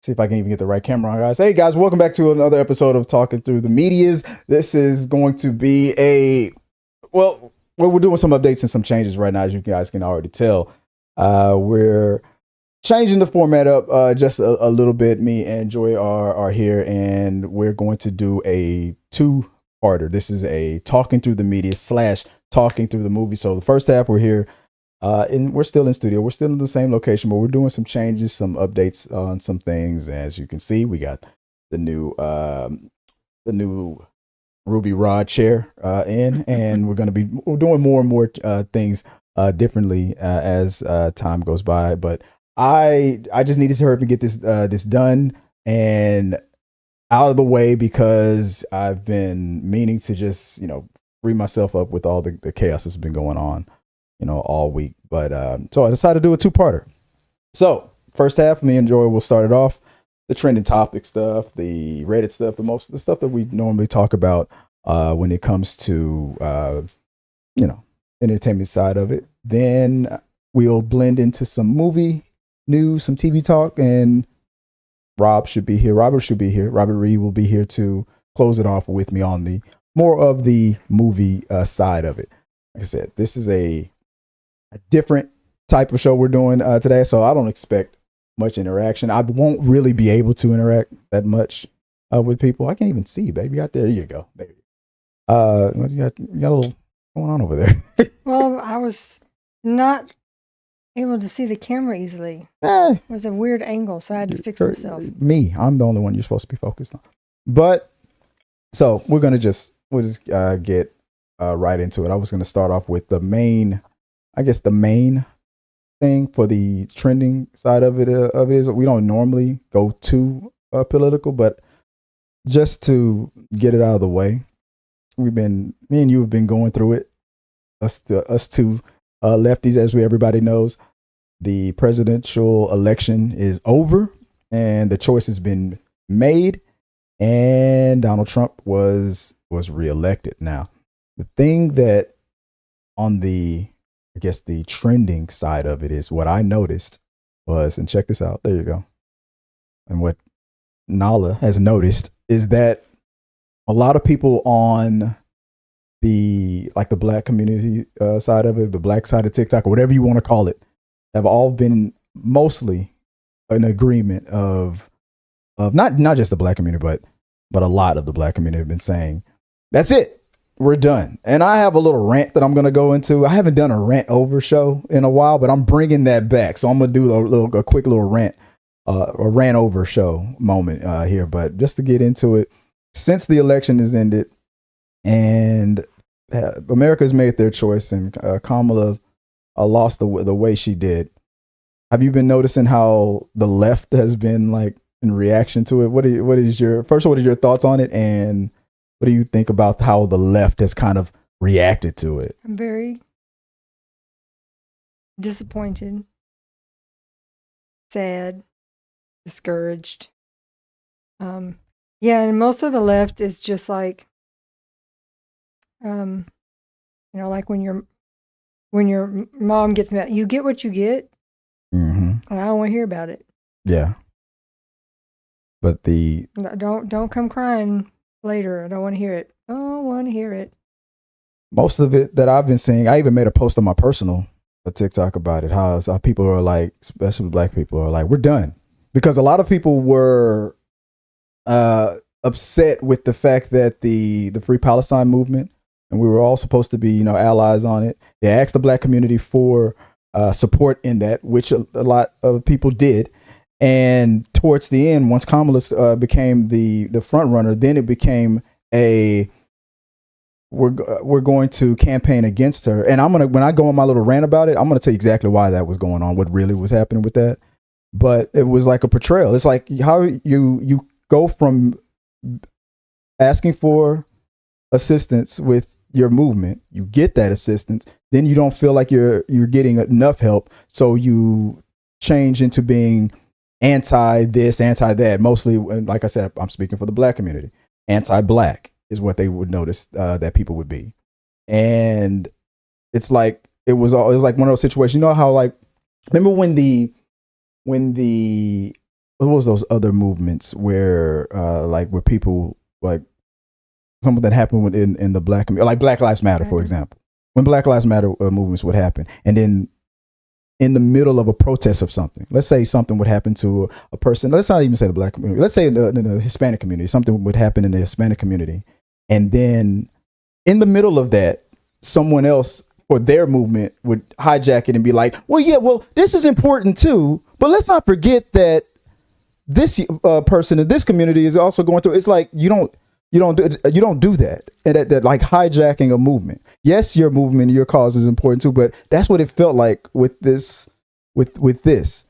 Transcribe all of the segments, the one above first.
See if I can even get the right camera on, guys. Hey, guys, welcome back to another episode of Talking Through the Medias. This is going to be we're doing some updates and some changes right now, as you guys can already tell. We're changing the format up just a little bit. Me and Joy are here, and we're going to do a two-parter. This is a Talking Through the Media / Talking Through the Movie. So the first half, we're here. And we're still in studio. We're still in the same location, but we're doing some changes, some updates on some things. As you can see, we got the new Ruby Rod chair in, and we're doing more and more things differently as time goes by. But I just needed to hurry up and get this done and out of the way, because I've been meaning to just free myself up with all the chaos that's been going on all week. But so I decided to do a two-parter. So first half, me and Joy will start it off. The trending topic stuff, the Reddit stuff, the stuff that we normally talk about when it comes to entertainment side of it. Then we'll blend into some movie news, some TV talk, and Robert should be here. Robert Reed will be here to close it off with me on the more of the movie side of it. Like I said, this is a different type of show we're doing today, so I don't expect much interaction. I won't really be able to interact that much with people. I can't even see you, baby. Out there, you go, baby. You got a little going on over there. Well, I was not able to see the camera easily. It was a weird angle, so I had to fix myself. I'm the only one you're supposed to be focused on. But so we'll just get right into it. I was gonna start off with the main thing for the trending side of it is we don't normally go too political, but just to get it out of the way, me and you have been going through it. Us two lefties, as everybody knows, the presidential election is over and the choice has been made, and Donald Trump was reelected. Now, the thing that on the trending side of it is what I noticed was, and check this out, there you go. And what Nala has noticed is that a lot of people on the black community side of it, the black side of TikTok, or whatever you want to call it, have all been mostly in agreement of not just the black community, but a lot of the black community have been saying, that's it. We're done. And I have a little rant that I'm going to go into. I haven't done a rant over show in a while, but I'm bringing that back. So I'm going to do a quick little rant, a rant over show moment here. But just to get into it, since the election has ended and America's made their choice and Kamala lost the way she did, have you been noticing how the left has been in reaction to it? What is your thoughts on it? And what do you think about how the left has kind of reacted to it? I'm very disappointed, sad, discouraged. And most of the left is just like when your mom gets mad, you get what you get, and I don't want to hear about it. Yeah, but don't come crying later. I don't want to hear it. I don't want to hear it. Most of it that I've been seeing, I even made a post on my personal TikTok about it. How people are like, especially black people, are like, we're done, because a lot of people were upset with the fact that the Free Palestine movement, and we were all supposed to be allies on it. They asked the black community for support in that, which a lot of people did. And towards the end, once Kamala became the front runner, then it became we're going to campaign against her. And when I go on my little rant about it, I'm gonna tell you exactly why that was going on, what really was happening with that. But it was like a portrayal. It's like how you go from asking for assistance with your movement, you get that assistance, then you don't feel like you're getting enough help, so you change into being anti this, anti that. Mostly, like I said, I'm speaking for the black community. Anti-black is what they would notice that people would be, and it's like it was like one of those situations. You know how remember when the what was those other movements where people like something that happened in the black community, like Black Lives Matter, for example. When Black Lives Matter movements would happen, and then in the middle of a protest of something, let's say something would happen to a person. Let's not even say the black community. Let's say in the Hispanic community, something would happen in the Hispanic community, and then in the middle of that, someone else or their movement would hijack it and be like, well, this is important too, but let's not forget that this person in this community is also going through. It's like you don't do that. And that like hijacking a movement. Yes, your movement, your cause is important too, but that's what it felt like with this. With this,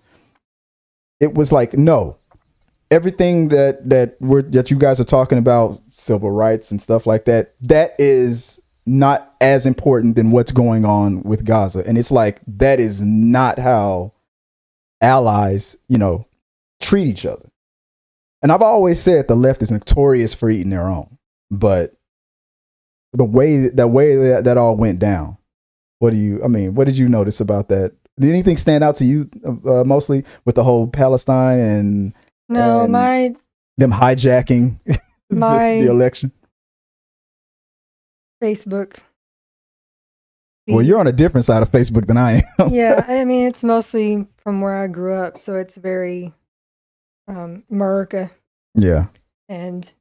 it was like, no, everything that you guys are talking about, civil rights and stuff like that, that is not as important than what's going on with Gaza. And it's like, that is not how allies, treat each other. And I've always said the left is notorious for eating their own, but the way that all went down, what did you notice about that? Did anything stand out to you mostly with the whole Palestine and them hijacking the election? Facebook. Well, you're on a different side of Facebook than I am. Yeah, it's mostly from where I grew up, so it's very America. Yeah. And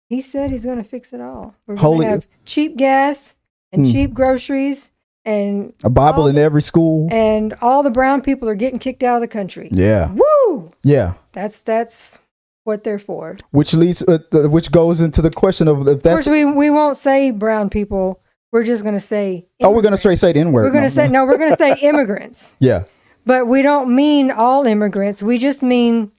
he said he's going to fix it all. We're going to have cheap gas and cheap groceries and a Bible in every school. And all the brown people are getting kicked out of the country. Yeah. Woo! Yeah. That's what they're for. Which goes into the question of if that's... Of course, we won't say brown people. We're just going to say immigrants. Oh, we're going to say the N-word. We're going to say immigrants. Yeah. But we don't mean all immigrants. We just mean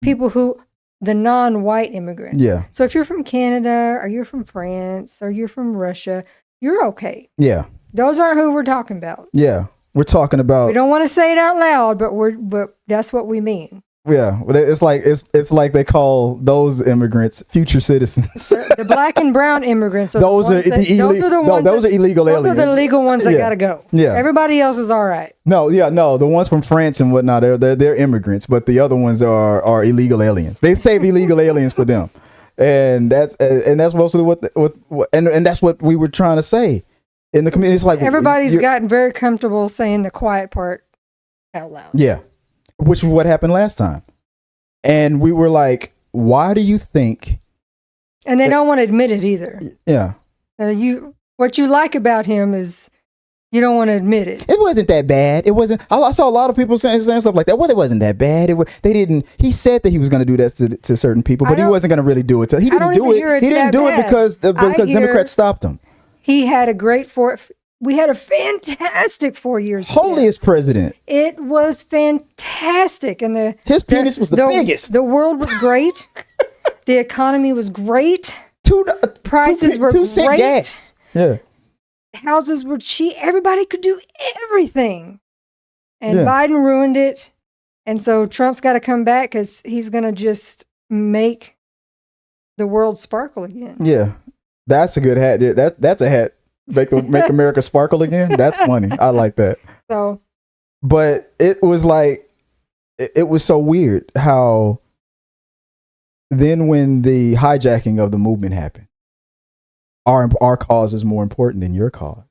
people the non-white immigrants. Yeah. So if you're from Canada or you're from France or you're from Russia, you're okay. Yeah. Those aren't who we're talking about. Yeah. We're talking about... We don't want to say it out loud, but that's what we mean. Yeah, it's like they call those immigrants future citizens. The black and brown immigrants. Those are illegal aliens. Those are the legal ones that gotta go. Yeah, everybody else is all right. No, the ones from France and whatnot, they're immigrants, but the other ones are illegal aliens. They save illegal aliens for them, and that's mostly what that's what we were trying to say in the community. It's like everybody's gotten very comfortable saying the quiet part out loud. Yeah. Which is what happened last time. And we were like, why do you think... And they don't want to admit it either. Yeah. What you like about him is you don't want to admit it. It wasn't that bad. It wasn't... I saw a lot of people saying stuff like that. Well, it wasn't that bad. He said that he was going to do that to certain people, but he wasn't going to really do it. He didn't do it. He didn't do it because Democrats stopped him. He had we had a fantastic 4 years. Holiest president. It was fantastic. And his penis was the biggest. The world was great. The economy was great. Prices were great. Gas. Yeah. Houses were cheap. Everybody could do everything. And Biden ruined it. And so Trump's got to come back because he's going to just make the world sparkle again. Yeah. That's a good hat. That's a hat. Make America sparkle again. That's funny. I like that. But it was like, it was so weird how then when the hijacking of the movement happened, our cause is more important than your cause.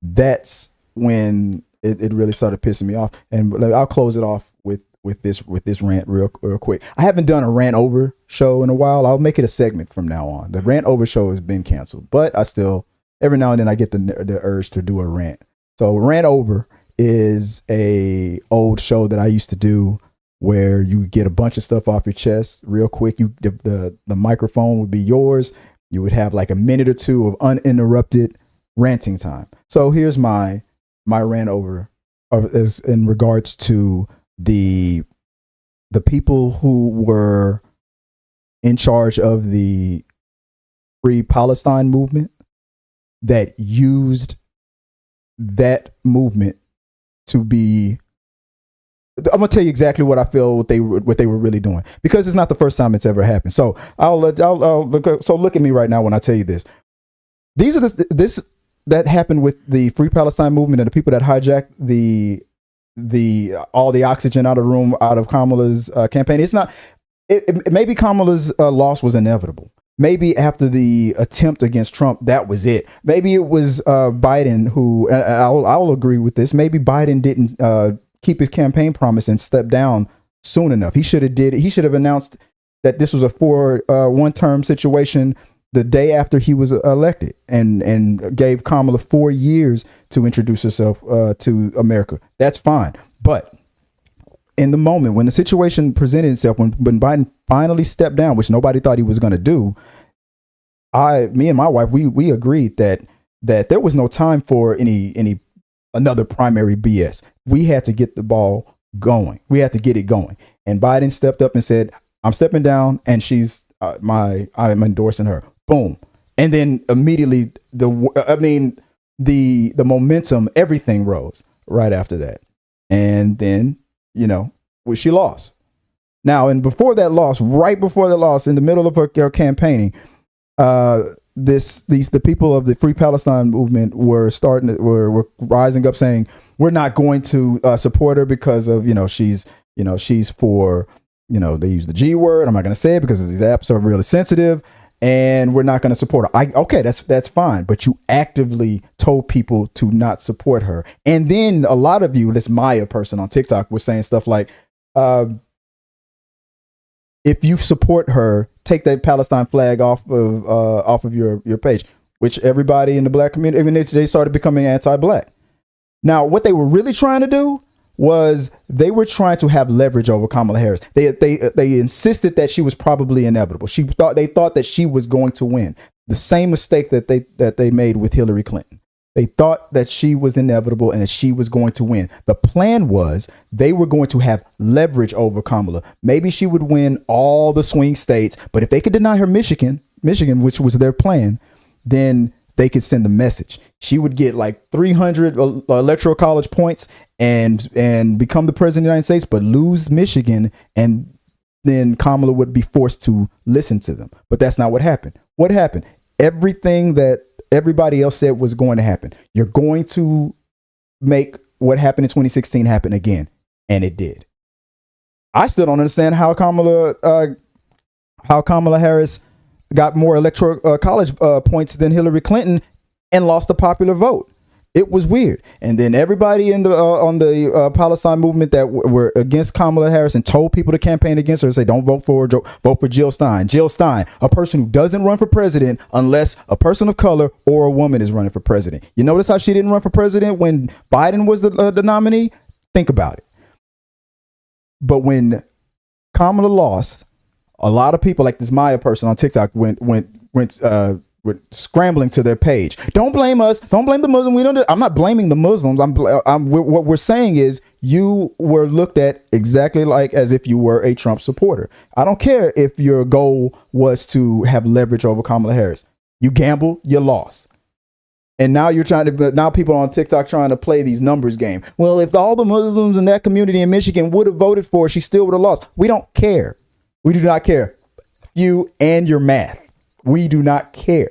That's when it really started pissing me off. And I'll close it off with this rant real quick. I haven't done a rant over show in a while. I'll make it a segment from now on. The rant over show has been canceled, but I still, every now and then I get the urge to do a rant. So rant over is a old show that I used to do where you get a bunch of stuff off your chest real quick. The microphone would be yours. You would have like a minute or two of uninterrupted ranting time. So here's my rant over as in regards to the people who were in charge of the Free Palestine movement that used that movement to be... I'm gonna tell you exactly what I feel what they were really doing, because it's not the first time it's ever happened. So look at me right now when I tell you this. These are this that happened with the Free Palestine movement and the people that hijacked all the oxygen out of the room, out of Kamala's campaign. It's not. Maybe Kamala's loss was inevitable. Maybe after the attempt against Trump, that was it. Maybe it was Biden who. I'll agree with this. Maybe Biden didn't keep his campaign promise and step down soon enough. He should have did it. He should have announced that this was a one-term situation the day after he was elected, and gave Kamala 4 years to introduce herself to America. That's fine. But in the moment when the situation presented itself, when Biden finally stepped down, which nobody thought he was going to do, me and my wife, we agreed that there was no time for any another primary BS. We had to get the ball going. We had to get it going. And Biden stepped up and said, I'm stepping down, and she's I'm endorsing her. Boom. And then immediately the momentum, everything rose right after that. And then, she lost. Now, and before that loss, right before the loss, in the middle of her campaigning, the people of the Free Palestine movement were rising up saying, we're not going to support her because of, she's for, they use the G word. I'm not going to say it because these apps are really sensitive, and we're not going to support her. Okay, that's fine. But you actively told people to not support her. And then a lot of you, this Maya person on TikTok, was saying stuff like, if you support her, take that Palestine flag off of your page, which everybody in the black community, even they started becoming anti-black. Now, what they were really trying to do was they were trying to have leverage over Kamala Harris. They insisted that she was probably inevitable. They thought that she was going to win. The same mistake that they made with Hillary Clinton. They thought that she was inevitable and that she was going to win. The plan was they were going to have leverage over Kamala. Maybe she would win all the swing states, but if they could deny her Michigan, which was their plan, then they could send a message. She would get like 300 electoral college points and become the president of the United States, but lose Michigan, and then Kamala would be forced to listen to them. But that's not what happened. What happened? Everything that everybody else said was going to happen. You're going to make what happened in 2016 happen again. And it did. I still don't understand how Kamala Harris got more electoral college points than Hillary Clinton and lost the popular vote. It was weird. And then everybody in the on the Palestine movement that were against Kamala Harris and told people to campaign against her, say, don't vote for her, vote for Jill Stein. Jill Stein, a person who doesn't run for president unless a person of color or a woman is running for president. You notice how she didn't run for president when Biden was the nominee? Think about it. But when Kamala lost, a lot of people, like this Maya person on TikTok, went scrambling to their page. Don't blame us. Don't blame the Muslim. I'm not blaming the Muslims. What we're saying is you were looked at exactly like as if you were a Trump supporter. I don't care if your goal was to have leverage over Kamala Harris. You gambled, you lost. And now now people on TikTok trying to play these numbers game. Well, if all the Muslims in that community in Michigan would have voted for her, she still would have lost. We don't care. We do not care. You and your math. We do not care.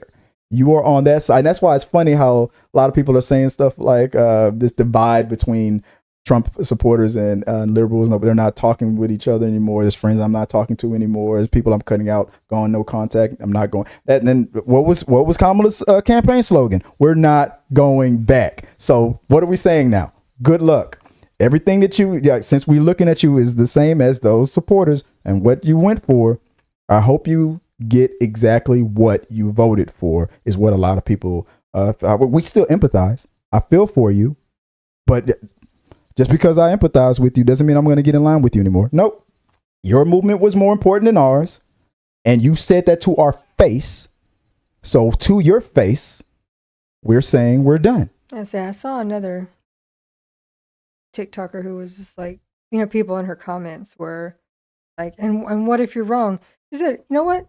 You are on that side. And that's why it's funny how a lot of people are saying stuff like this divide between Trump supporters and liberals. No, they're not talking with each other anymore. There's friends I'm not talking to anymore. There's people I'm cutting out, going no contact. I'm not going. And then what was Kamala's campaign slogan? We're not going back. So what are we saying now? Good luck. Everything that since we're looking at you is the same as those supporters and what you went for. I hope you get exactly what you voted for is what a lot of people, we still empathize. I feel for you, but just because I empathize with you doesn't mean I'm going to get in line with you anymore. Nope. Your movement was more important than ours. And you said that to our face. So to your face, we're saying we're done. I saw another TikToker who was just like, people in her comments were like, and what if you're wrong? She said, you know what?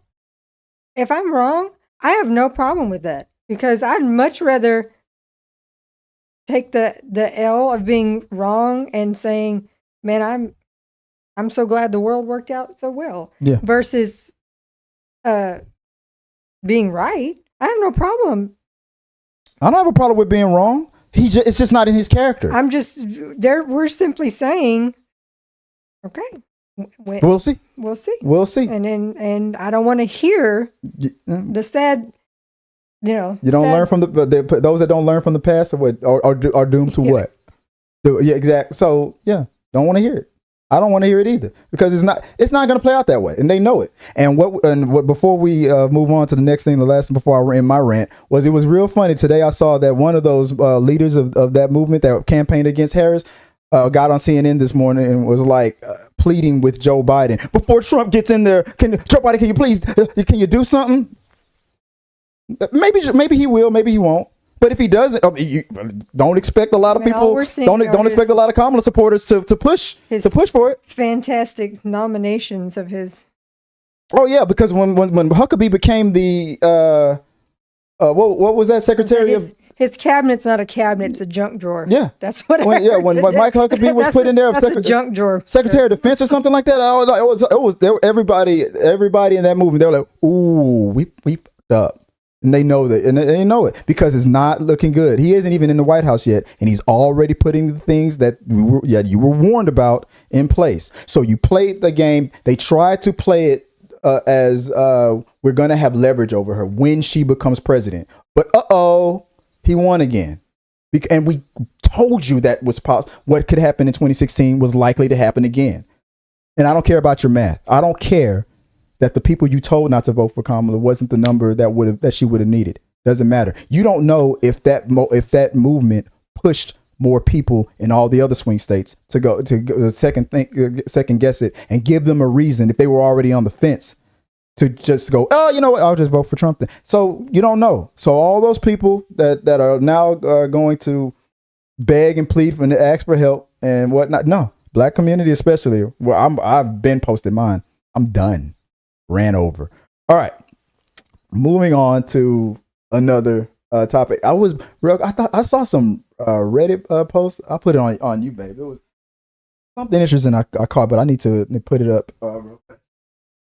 If I'm wrong, I have no problem with that, because I'd much rather take the L of being wrong and saying, man, I'm so glad the world worked out so well, versus being right. I have no problem. I don't have a problem with being wrong. it's just not in his character. We're simply saying, okay, we'll see. We'll see. We'll see. And I don't want to hear the sad, You don't learn from those that don't learn from the past are doomed to what? Yeah, exactly. So yeah, don't want to hear it. I don't want to hear it either, because it's not going to play out that way, and they know it. And what before we move on to the next thing, the last thing before I end my rant, was it was real funny today. I saw that one of those leaders of that movement that campaigned against Harris got on CNN this morning and was like pleading with Joe Biden, before Trump gets in there, Joe Biden, can you please can you do something? Maybe he will, maybe he won't. But if he doesn't, you don't expect a lot of people. Don't expect a lot of Kamala supporters to push for it. Fantastic nominations of his. Oh yeah, because when Huckabee became the what was that, secretary of his cabinet's not a cabinet; it's a junk drawer. Yeah, that's what. When Mike Huckabee was put in there, that's a junk drawer, Secretary of Defense or something like that. It was everybody in that movement. They were like, "Ooh, we fucked up." And they know that, and they know it, because it's not looking good. He isn't even in the White House yet, and he's already putting the things that you were warned about in place. So you played the game. They tried to play it as we're going to have leverage over her when she becomes president. But he won again, and we told you that was possible. What could happen in 2016 was likely to happen again. And I don't care about your math. I don't care that the people you told not to vote for Kamala wasn't the number that she would have needed. Doesn't matter. You don't know if that movement pushed more people in all the other swing states to go second guess it and give them a reason, if they were already on the fence, to just go, oh, you know what, I'll just vote for Trump then. So you don't know. So all those people that are now going to beg and plead and ask for help and whatnot. No, black community especially. Well, I've been posted mine. I'm done. Ran over. All right. Moving on to another topic. I thought I saw some Reddit posts. I'll put it on you, babe. It was something interesting I caught, but I need to put it up real quick.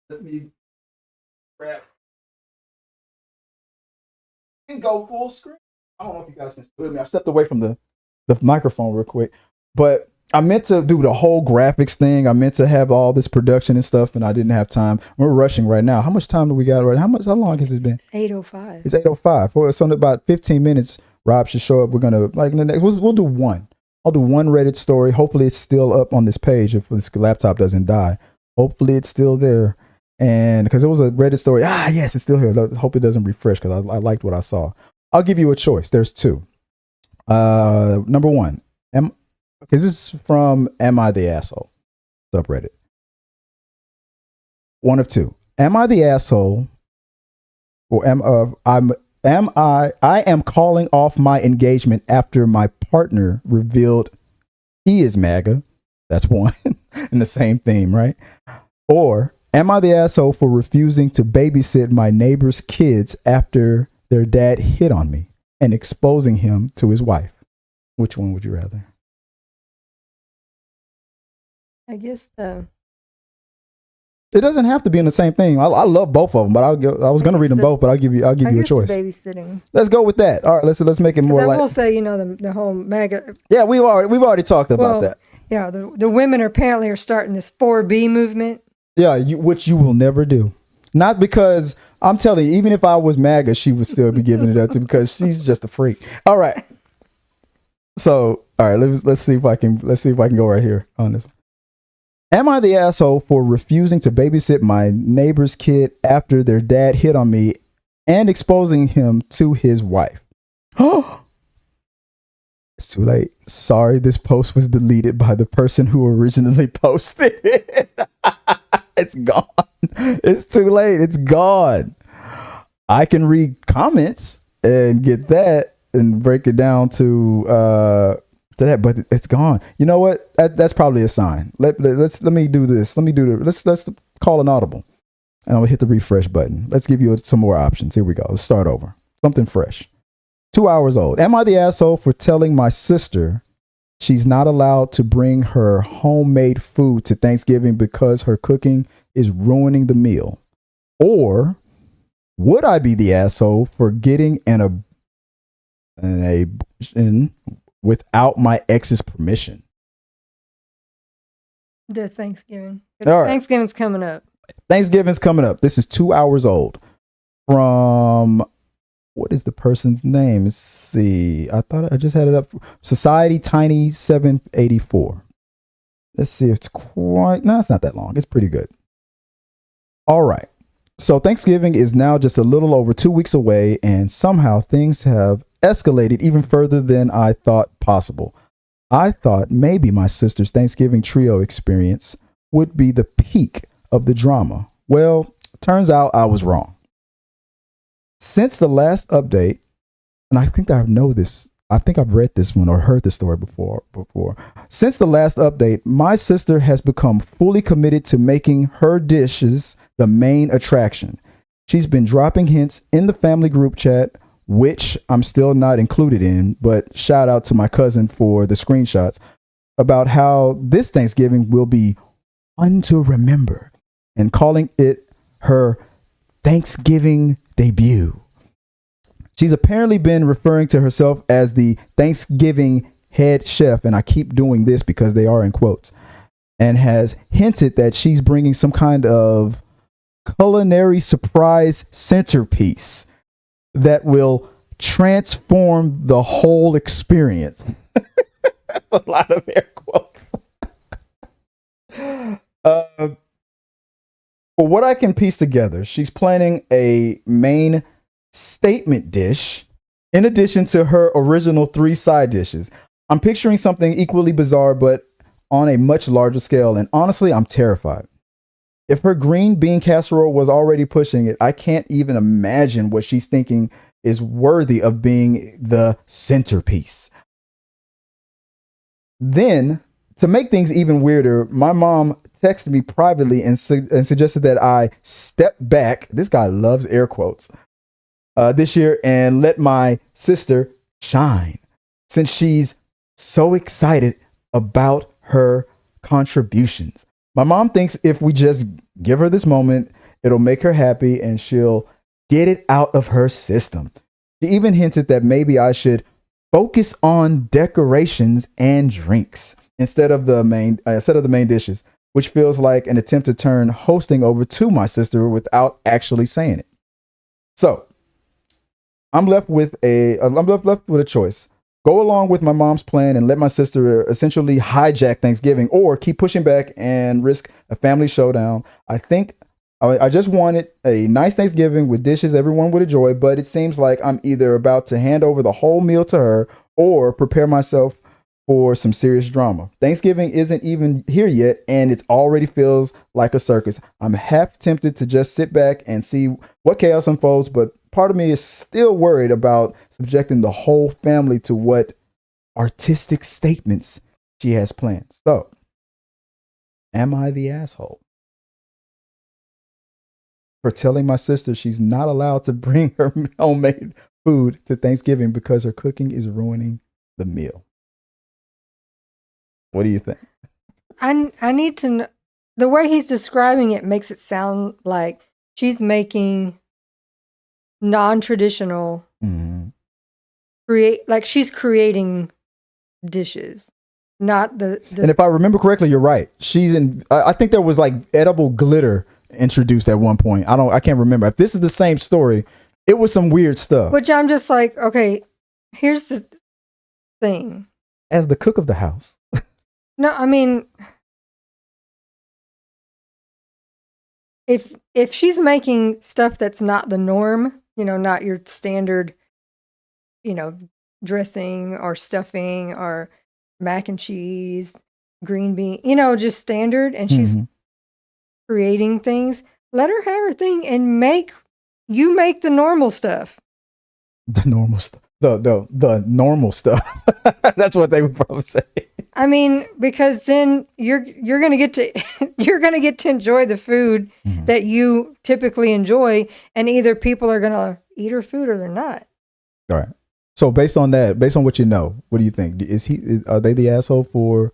Let me grab and go full screen. I don't know if you guys can still hear me. I stepped away from the microphone real quick, but I meant to do the whole graphics thing. I meant to have all this production and stuff, and I didn't have time. We're rushing right now. How much time do we got right now? How long has it been? 8:05. It's 8:05. So in about 15 minutes, Rob should show up. We're going to, like, in the next, we'll do one. I'll do one Reddit story. Hopefully it's still up on this page if this laptop doesn't die. Hopefully it's still there. And because it was a Reddit story. Yes, it's still here. Hope it doesn't refresh, because I liked what I saw. I'll give you a choice. There's two. Number one, because this is from Am I the Asshole subreddit. One of two. Am I the asshole, or I am calling off my engagement after my partner revealed he is MAGA. That's one. And the same theme, right? Or am I the asshole for refusing to babysit my neighbor's kids after their dad hit on me and exposing him to his wife? Which one would you rather? I guess it doesn't have to be in the same thing. I love both of them, but I was going to read them both, but I'll give you a choice. Babysitting. Let's go with that. All right, let's make it more like. I will say, the whole MAGA. Yeah, we've already talked about that. Yeah, the women apparently are starting this 4B movement. Yeah, which you will never do. Not because I'm telling you, even if I was MAGA, she would still be giving it up to, because she's just a freak. All right. So, all right, let's see if I can go right here on this one. Am I the asshole for refusing to babysit my neighbor's kid after their dad hit on me and exposing him to his wife? Oh, it's too late. Sorry, this post was deleted by the person who originally posted it. It's gone. It's too late. It's gone. I can read comments and get that and break it down to that, but it's gone. You know what? That's probably a sign. Let me do this. Let's call an audible, and I'll hit the refresh button. Let's give you some more options. Here we go. Let's start over. Something fresh. 2 hours old. Am I the asshole for telling my sister she's not allowed to bring her homemade food to Thanksgiving because her cooking is ruining the meal? Or would I be the asshole for getting and without my ex's permission. The Thanksgiving. All right. Thanksgiving's coming up. Thanksgiving's coming up. This is 2 hours old. From, what is the person's name? Let's see. I thought I just had it up. Society Tiny 784. Let's see if it's quite. No, it's not that long. It's pretty good. All right. So Thanksgiving is now just a little over 2 weeks away, and somehow things have escalated even further than I thought possible. I thought maybe my sister's Thanksgiving trio experience would be the peak of the drama. Well, turns out I was wrong. Since the last update, and I think I know this, I think I've read this one or heard this story before. Since the last update, my sister has become fully committed to making her dishes the main attraction. She's been dropping hints in the family group chat, which I'm still not included in, but shout out to my cousin for the screenshots, about how this Thanksgiving will be fun to remember, and calling it her Thanksgiving debut. She's apparently been referring to herself as the Thanksgiving head chef, and I keep doing this because they are in quotes, and has hinted that she's bringing some kind of culinary surprise centerpiece that will transform the whole experience. That's a lot of air quotes. For what I can piece together, she's planning a main statement dish in addition to her original 3 side dishes. I'm picturing something equally bizarre, but on a much larger scale. And honestly, I'm terrified. If her green bean casserole was already pushing it, I can't even imagine what she's thinking is worthy of being the centerpiece. Then, to make things even weirder, my mom texted me privately and suggested that I step back. This guy loves air quotes. This year, and let my sister shine, since she's so excited about her contributions. My mom thinks if we just give her this moment, it'll make her happy and she'll get it out of her system. She even hinted that maybe I should focus on decorations and drinks instead of the main dishes, which feels like an attempt to turn hosting over to my sister without actually saying it. So I'm left with a choice. Go along with my mom's plan and let my sister essentially hijack Thanksgiving, or keep pushing back and risk a family showdown. I think I just wanted a nice Thanksgiving with dishes everyone would enjoy, but it seems like I'm either about to hand over the whole meal to her or prepare myself for some serious drama. Thanksgiving isn't even here yet, and it already feels like a circus. I'm half tempted to just sit back and see what chaos unfolds, but part of me is still worried about subjecting the whole family to what artistic statements she has planned. So, am I the asshole for telling my sister she's not allowed to bring her homemade food to Thanksgiving because her cooking is ruining the meal? What do you think? I need to know. The way he's describing it makes it sound like she's making non-traditional, like she's creating dishes, not the. And if I remember correctly, you're right. She's in. I think there was like edible glitter introduced at one point. I can't remember. If this is the same story, it was some weird stuff. Which I'm just like, okay, here's the thing. As the cook of the house. No, I mean, if she's making stuff that's not the norm, not your standard, dressing or stuffing or mac and cheese, green bean, just standard, and she's creating things, let her have her thing and make the normal stuff. The normal stuff. The normal stuff. That's what they would probably say. I mean, because then you're gonna get to enjoy the food that you typically enjoy, and either people are gonna eat her food or they're not. All right. So based on what you know, what do you think? Are they the asshole for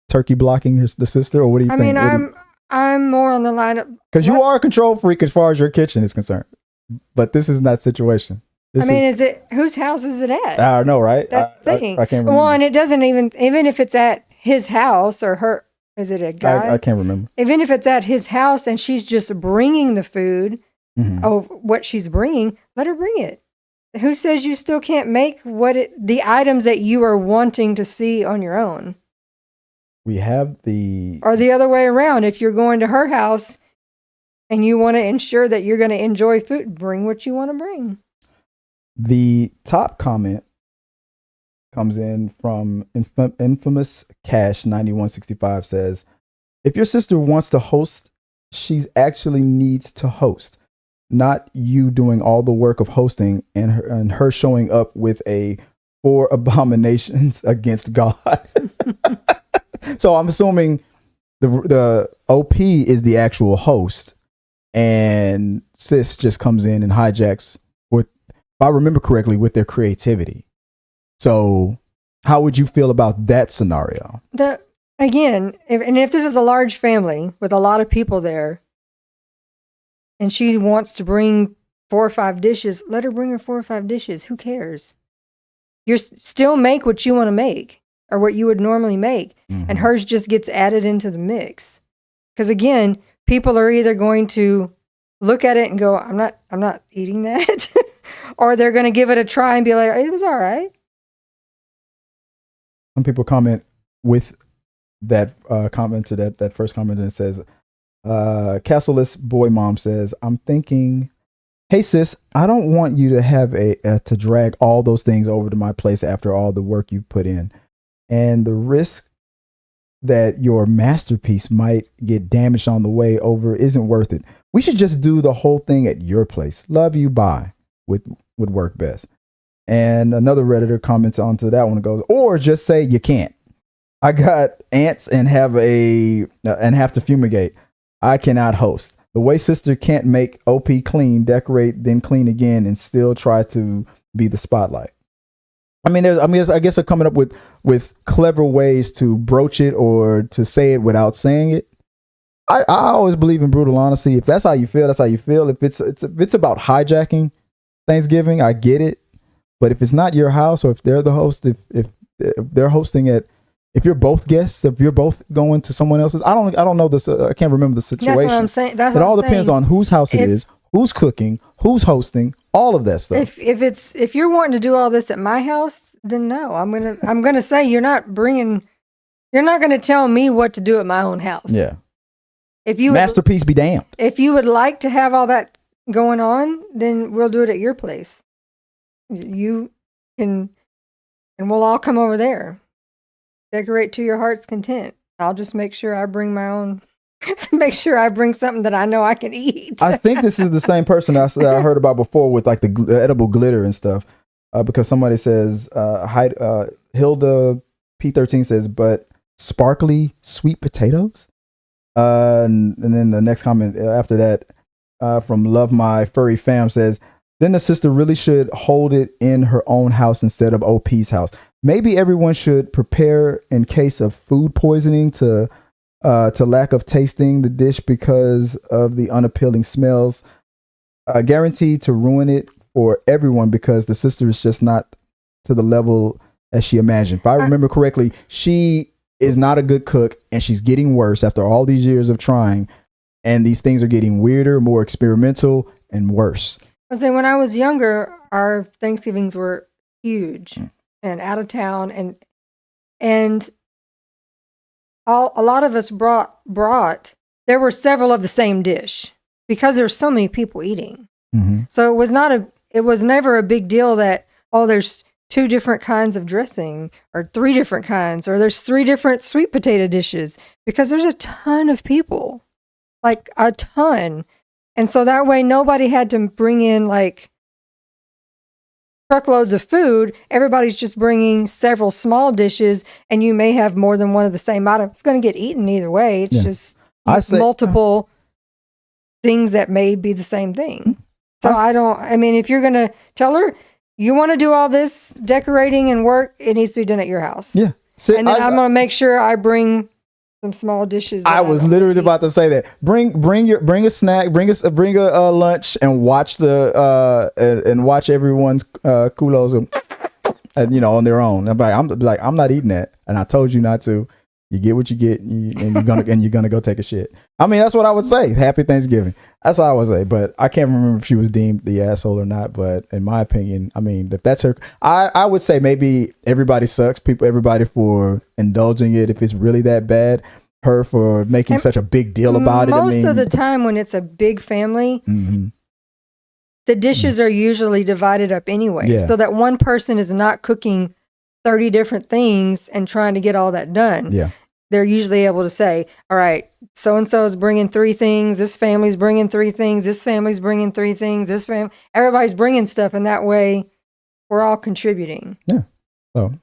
turkey blocking the sister, or what do you think? I mean, I'm more on the line of, because you are a control freak as far as your kitchen is concerned. But this is not situation. Is it, whose house is it at? I don't know, right? That's the thing. I can't remember. Well, and it doesn't even if it's at his house or her, is it a guy? I can't remember. Even if it's at his house and she's just bringing the food, what she's bringing, let her bring it. Who says you still can't make the items that you are wanting to see on your own? We have or the other way around. If you're going to her house and you want to ensure that you're going to enjoy food, bring what you want to bring. The top comment comes in from infamous Cash 9165 says, if your sister wants to host, she actually needs to host, not you doing all the work of hosting and her showing up with a 4 abominations against God. So I'm assuming the OP is the actual host, and sis just comes in and hijacks with, if I remember correctly, with their creativity. So how would you feel about that scenario? If this is a large family with a lot of people there, and she wants to bring 4 or 5 dishes, let her bring her 4 or 5 dishes. Who cares? You still make what you want to make, or what you would normally make, and hers just gets added into the mix. Because again, people are either going to look at it and go, I'm not eating that, or they're going to give it a try and be like, it was all right. Some people comment with that comment to that first comment, and it says, Castleless Boy Mom says, I'm thinking, hey sis, I don't want you to have to drag all those things over to my place after all the work you put in. And the risk that your masterpiece might get damaged on the way over isn't worth it. We should just do the whole thing at your place. Love you, bye. Would work best. And another Redditor comments onto that one and goes, or just say you can't. I got ants and have to fumigate. I cannot host. The way sister can't make OP clean, decorate, then clean again, and still try to be the spotlight. I guess they're coming up with clever ways to broach it or to say it without saying it. I always believe in brutal honesty. If that's how you feel, that's how you feel. If it's about hijacking Thanksgiving, I get it. But if it's not your house, or if they're the host, if they're hosting it, if you're both guests, if you're both going to someone else's, I don't know this. I can't remember the situation. That's what I'm saying. It all depends on whose house it is, who's cooking, who's hosting, all of that stuff. If you're wanting to do all this at my house, then no, I'm gonna say you're not gonna tell me what to do at my own house. Yeah. If you masterpiece be damned. If you would like to have all that going on, then we'll do it at your place. You can, and we'll all come over there. Decorate to your heart's content. I'll just make sure I bring my own. Make sure I bring something that I know I can eat. I think this is the same person I heard about before with like the edible glitter and stuff. Because somebody says, Hilda P13 says, but sparkly sweet potatoes. And then the next comment after that from Love My Furry Fam says, then the sister really should hold it in her own house instead of OP's house. Maybe everyone should prepare in case of food poisoning to lack of tasting the dish because of the unappealing smells. Guaranteed to ruin it for everyone because the sister is just not to the level as she imagined. If I remember correctly, she is not a good cook and she's getting worse after all these years of trying. And these things are getting weirder, more experimental, and worse. I was saying, when I was younger, our Thanksgivings were huge and out of town, and a lot of us brought. There were several of the same dish because there's so many people eating. Mm-hmm. So it was never a big deal that there's 2 different kinds of dressing or 3 different kinds, or there's 3 different sweet potato dishes, because there's a ton of people, like a ton. And so that way nobody had to bring in like truckloads of food. Everybody's just bringing several small dishes, and you may have more than one of the same item. It's going to get eaten either way. It's just multiple things that may be the same thing. So if you're going to tell her you want to do all this decorating and work, it needs to be done at your house. Yeah. And then I'm going to make sure I bring some small dishes. I was literally about to say that. Bring a snack, bring a lunch, and watch and watch everyone's culos and on their own. I'm not eating that, and I told you not to. You get what you get, and you're gonna go take a shit. I mean, that's what I would say. Happy Thanksgiving. That's all I would say. But I can't remember if she was deemed the asshole or not. But in my opinion, I mean, if that's her, I would say maybe everybody sucks. Everybody for indulging it. If it's really that bad, her for making such a big deal about it. Most of the time, when it's a big family, the dishes are usually divided up anyway, so that one person is not cooking 30 different things and trying to get all that done. Yeah. They're usually able to say, all right, so-and-so is bringing 3 things. This family's bringing 3 things. This family's bringing 3 things. Everybody's bringing stuff. And that way we're all contributing. Yeah. So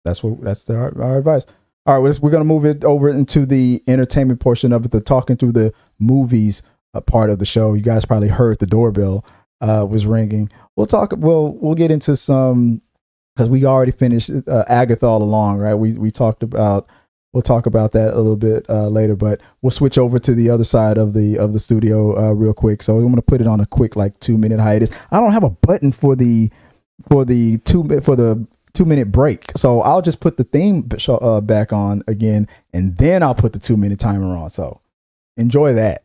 that's our advice. All right. We're going to move it over into the entertainment portion of it, the talking through the movies part of the show. You guys probably heard the doorbell was ringing. We'll get into some, because we already finished Agatha all along, right? We'll talk about that a little bit later, but we'll switch over to the other side of the studio real quick. So I'm going to put it on a quick 2-minute hiatus. I don't have a button for the 2-minute break, so I'll just put the theme back on again, and then I'll put the 2-minute timer on. So enjoy that.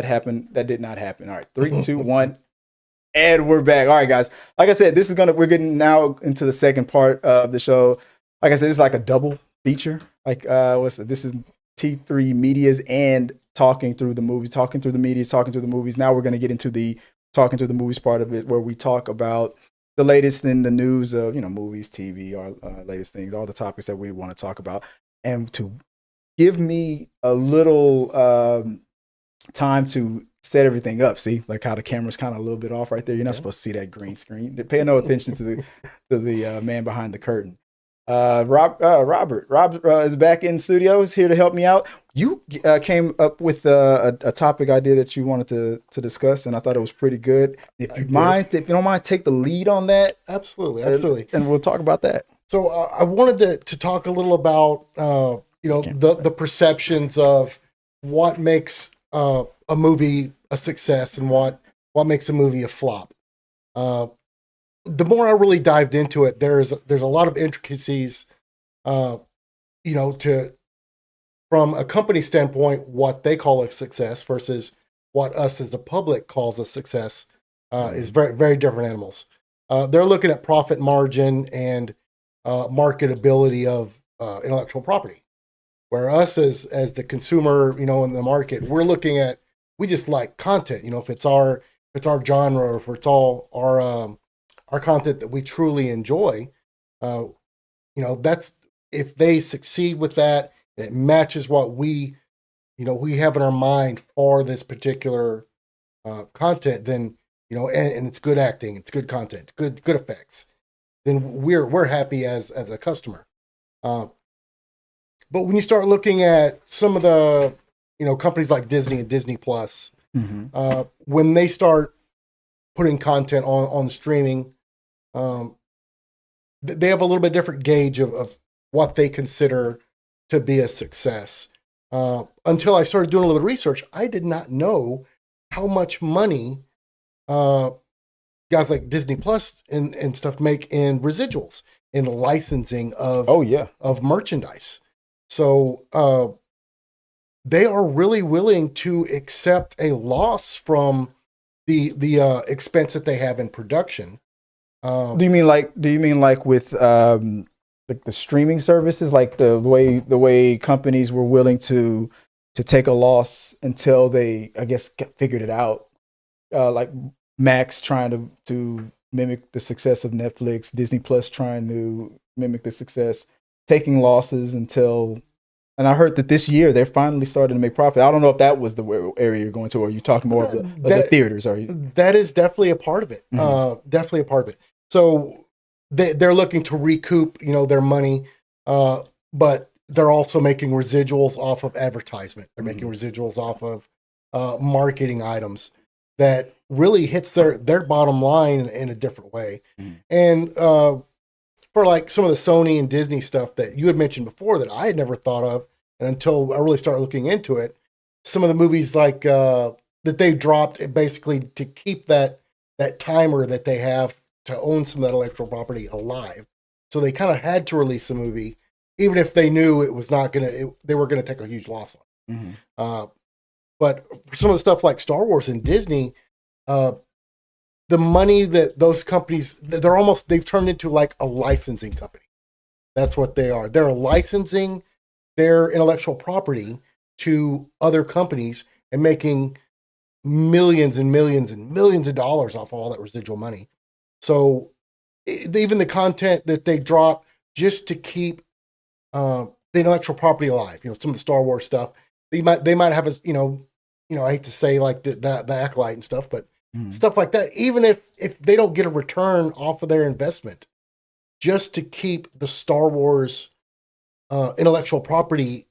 That did not happen. All right, 3, 2, 1, and we're back. All right, guys. Like I said, we're getting now into the second part of the show. Like I said, it's like a double feature. This is T3 Medias and talking through the movies, talking through the medias, talking through the movies. Now we're going to get into the talking through the movies part of it, where we talk about the latest in the news of movies, TV, our latest things, all the topics that we want to talk about, and to give me a little time to set everything up. See, like how the camera's kind of a little bit off right there. You're not supposed to see that green screen. Pay no attention to the man behind the curtain. Robert is back in studio. He's here to help me out. You came up with a topic idea that you wanted to discuss, and I thought it was pretty good. If you don't mind, take the lead on that. Absolutely. And we'll talk about that. So I wanted to talk a little about the perceptions of what makes a movie a success and what what makes a movie a flop. The more I really dived into it, there's a lot of intricacies, from a company standpoint, what they call a success versus what us as a public calls a success is very, very different animals. They're looking at profit margin and marketability of intellectual property, where us as the consumer, in the market, we just like content. If it's our genre, or if it's all our content that we truly enjoy, that's if they succeed with that, and it matches what we have in our mind for this particular content, then and it's good acting, it's good content, good effects, then we're happy as a customer. But when you start looking at some of the companies like Disney and Disney Plus, when they start putting content on streaming, they have a little bit different gauge of what they consider to be a success. Until I started doing a little bit of research, I did not know how much money guys like Disney Plus and stuff make in residuals, in licensing of merchandise. So they are really willing to accept a loss from the expense that they have in production. Do you mean like with like the streaming services, like the way companies were willing to take a loss until they, I guess, figured it out? Like Max trying to mimic the success of Netflix, Disney Plus trying to mimic the success, taking losses until. And I heard that this year they're finally starting to make profit. I don't know if that was the area you're going to, or are you talking more of the theaters? Are you? That is definitely a part of it. Definitely a part of it. So they're looking to recoup, their money, but they're also making residuals off of advertisement. They're making residuals off of marketing items that really hits their bottom line in a different way. And for like some of the Sony and Disney stuff that you had mentioned before that I had never thought of, and until I really started looking into it, some of the movies like that they dropped basically to keep that timer that they have to own some of that intellectual property alive. So they kind of had to release a movie, even if they knew it was not they were gonna take a huge loss on it. But for some of the stuff like Star Wars and Disney, the money that those companies, they've turned into like a licensing company. That's what they are. They're licensing their intellectual property to other companies and making millions and millions and millions of dollars off all that residual money. So even the content that they drop just to keep the intellectual property alive, some of the Star Wars stuff, they might have I hate to say like the Acolyte and stuff, but stuff like that, even if they don't get a return off of their investment, just to keep the Star Wars intellectual property,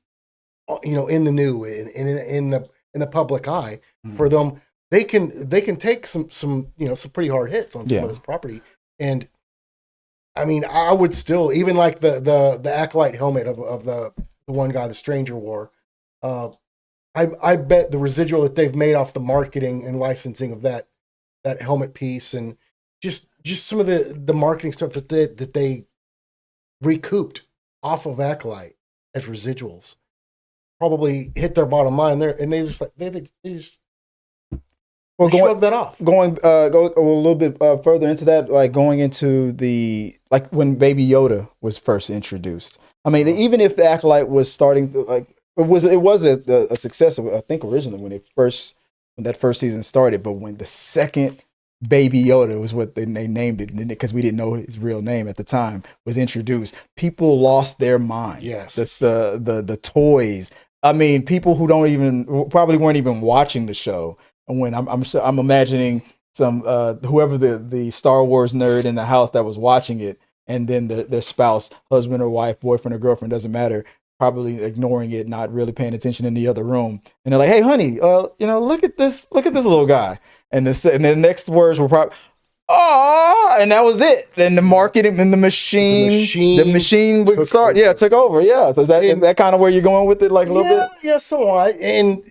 in the new, in the public eye, for them, they can take some pretty hard hits on some of this property. And I mean, I would still, even like the Acolyte helmet of the one guy, the Stranger wore, I bet the residual that they've made off the marketing and licensing of that helmet piece, and just some of the marketing stuff that they recouped off of Acolyte as residuals, probably hit their bottom line there, and they just shrug that off. Go a little bit further into that, like going into like when Baby Yoda was first introduced. I mean, even if the Acolyte was starting to like, it was a success, I think, originally when that first season started, but when the second Baby Yoda was what they named it, because we didn't know his real name at the time, was introduced, people lost their minds. Yes, that's the toys. I mean, people who probably weren't even watching the show. And when I'm imagining some whoever the Star Wars nerd in the house that was watching it, and then their spouse, husband or wife, boyfriend or girlfriend, doesn't matter, probably ignoring it, not really paying attention in the other room, and they're like, "Hey, honey, look at this little guy," and then the next words were probably, "Oh," and that was it. Then the marketing and the machine would start. Yeah, took over. Yeah, so is that kind of where you're going with it, like a little bit? Yeah, somewhat. And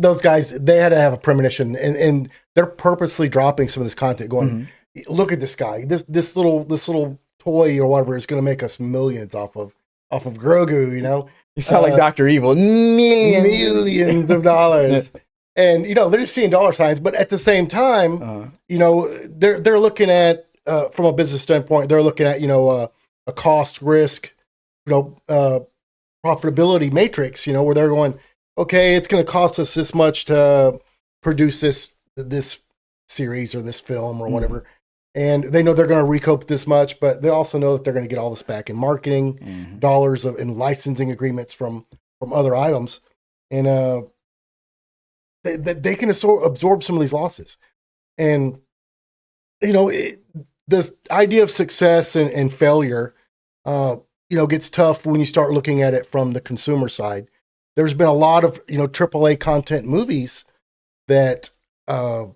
those guys, they had to have a premonition, and they're purposely dropping some of this content. Going, look at this guy, this little toy or whatever is going to make us millions off of Grogu. You know, you sound like Dr. Evil. Millions of dollars. And they're just seeing dollar signs, but at the same time, they're looking at from a business standpoint, they're looking at a cost risk, profitability matrix. Where they're going, okay, it's going to cost us this much to produce this series or this film or whatever, and they know they're going to recoup this much, but they also know that they're going to get all this back in marketing dollars in licensing agreements from other items, and they can absorb some of these losses. And, this idea of success and failure, gets tough when you start looking at it from the consumer side. There's been a lot of, AAA content movies that, that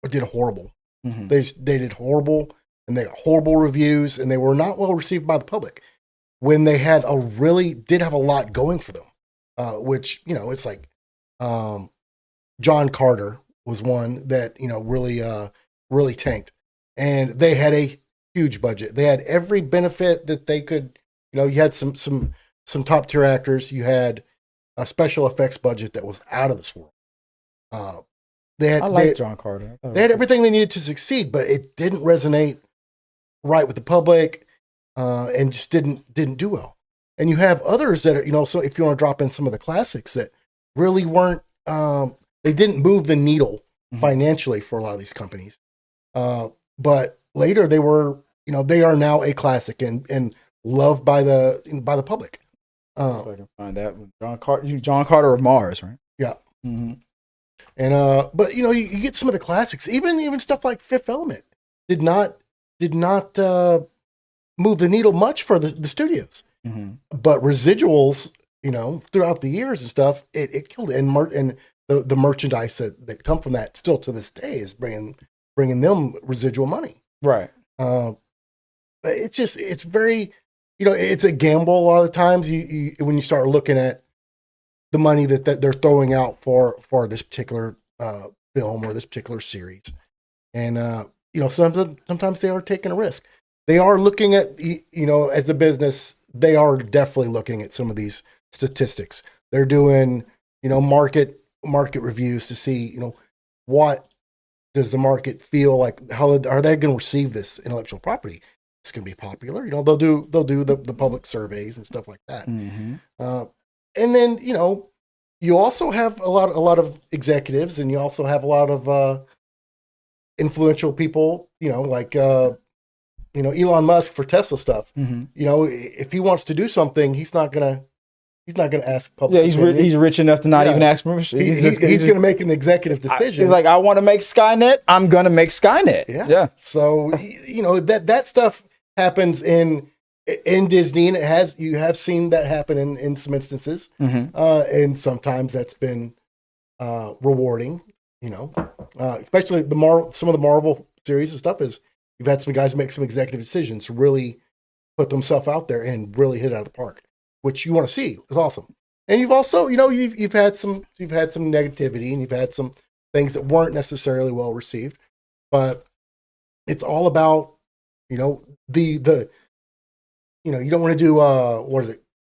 did horrible. They did horrible, and they got horrible reviews, and they were not well received by the public when they did have a lot going for them. Which, it's like John Carter was one that, really tanked. And they had a huge budget. They had every benefit that they could, you had some top tier actors. You had a special effects budget that was out of this world. I like John Carter. They had everything they needed to succeed, but it didn't resonate right with the public, and just didn't do well. And you have others that are, so if you want to drop in some of the classics that really weren't, they didn't move the needle financially for a lot of these companies. But later they were, they are now a classic and loved by the public. I can find that one. John Carter of Mars, right? Yeah. And, but you get some of the classics, even stuff like Fifth Element did not move the needle much for the studios. But residuals, throughout the years and stuff, it killed it. And the merchandise that come from that still to this day is bringing them residual money. Right. It's very, it's a gamble a lot of the times when you start looking at the money that they're throwing out for this particular film or this particular series. And, sometimes they are taking a risk. They are looking at, as the business, they are definitely looking at some of these statistics. They're doing, market reviews to see, what does the market feel like? How are they going to receive this intellectual property? It's going to be popular. They'll do the public surveys and stuff like that. And then, you also have a lot of executives, and you also have a lot of influential people, like Elon Musk for Tesla stuff. If he wants to do something, he's not gonna ask public. Yeah, he's rich enough to not even ask permission. He's gonna make an executive decision. He's like, I want to make Skynet. I'm gonna make Skynet. Yeah. So that stuff happens in Disney, and you have seen that happen in some instances, and sometimes that's been rewarding. Especially some of the Marvel series and stuff is. You've had some guys make some executive decisions, really put themselves out there and really hit it out of the park, which you want to see. It's awesome. And you've also, you've had some negativity, and you've had some things that weren't necessarily well received, but it's all about, the you don't want to do,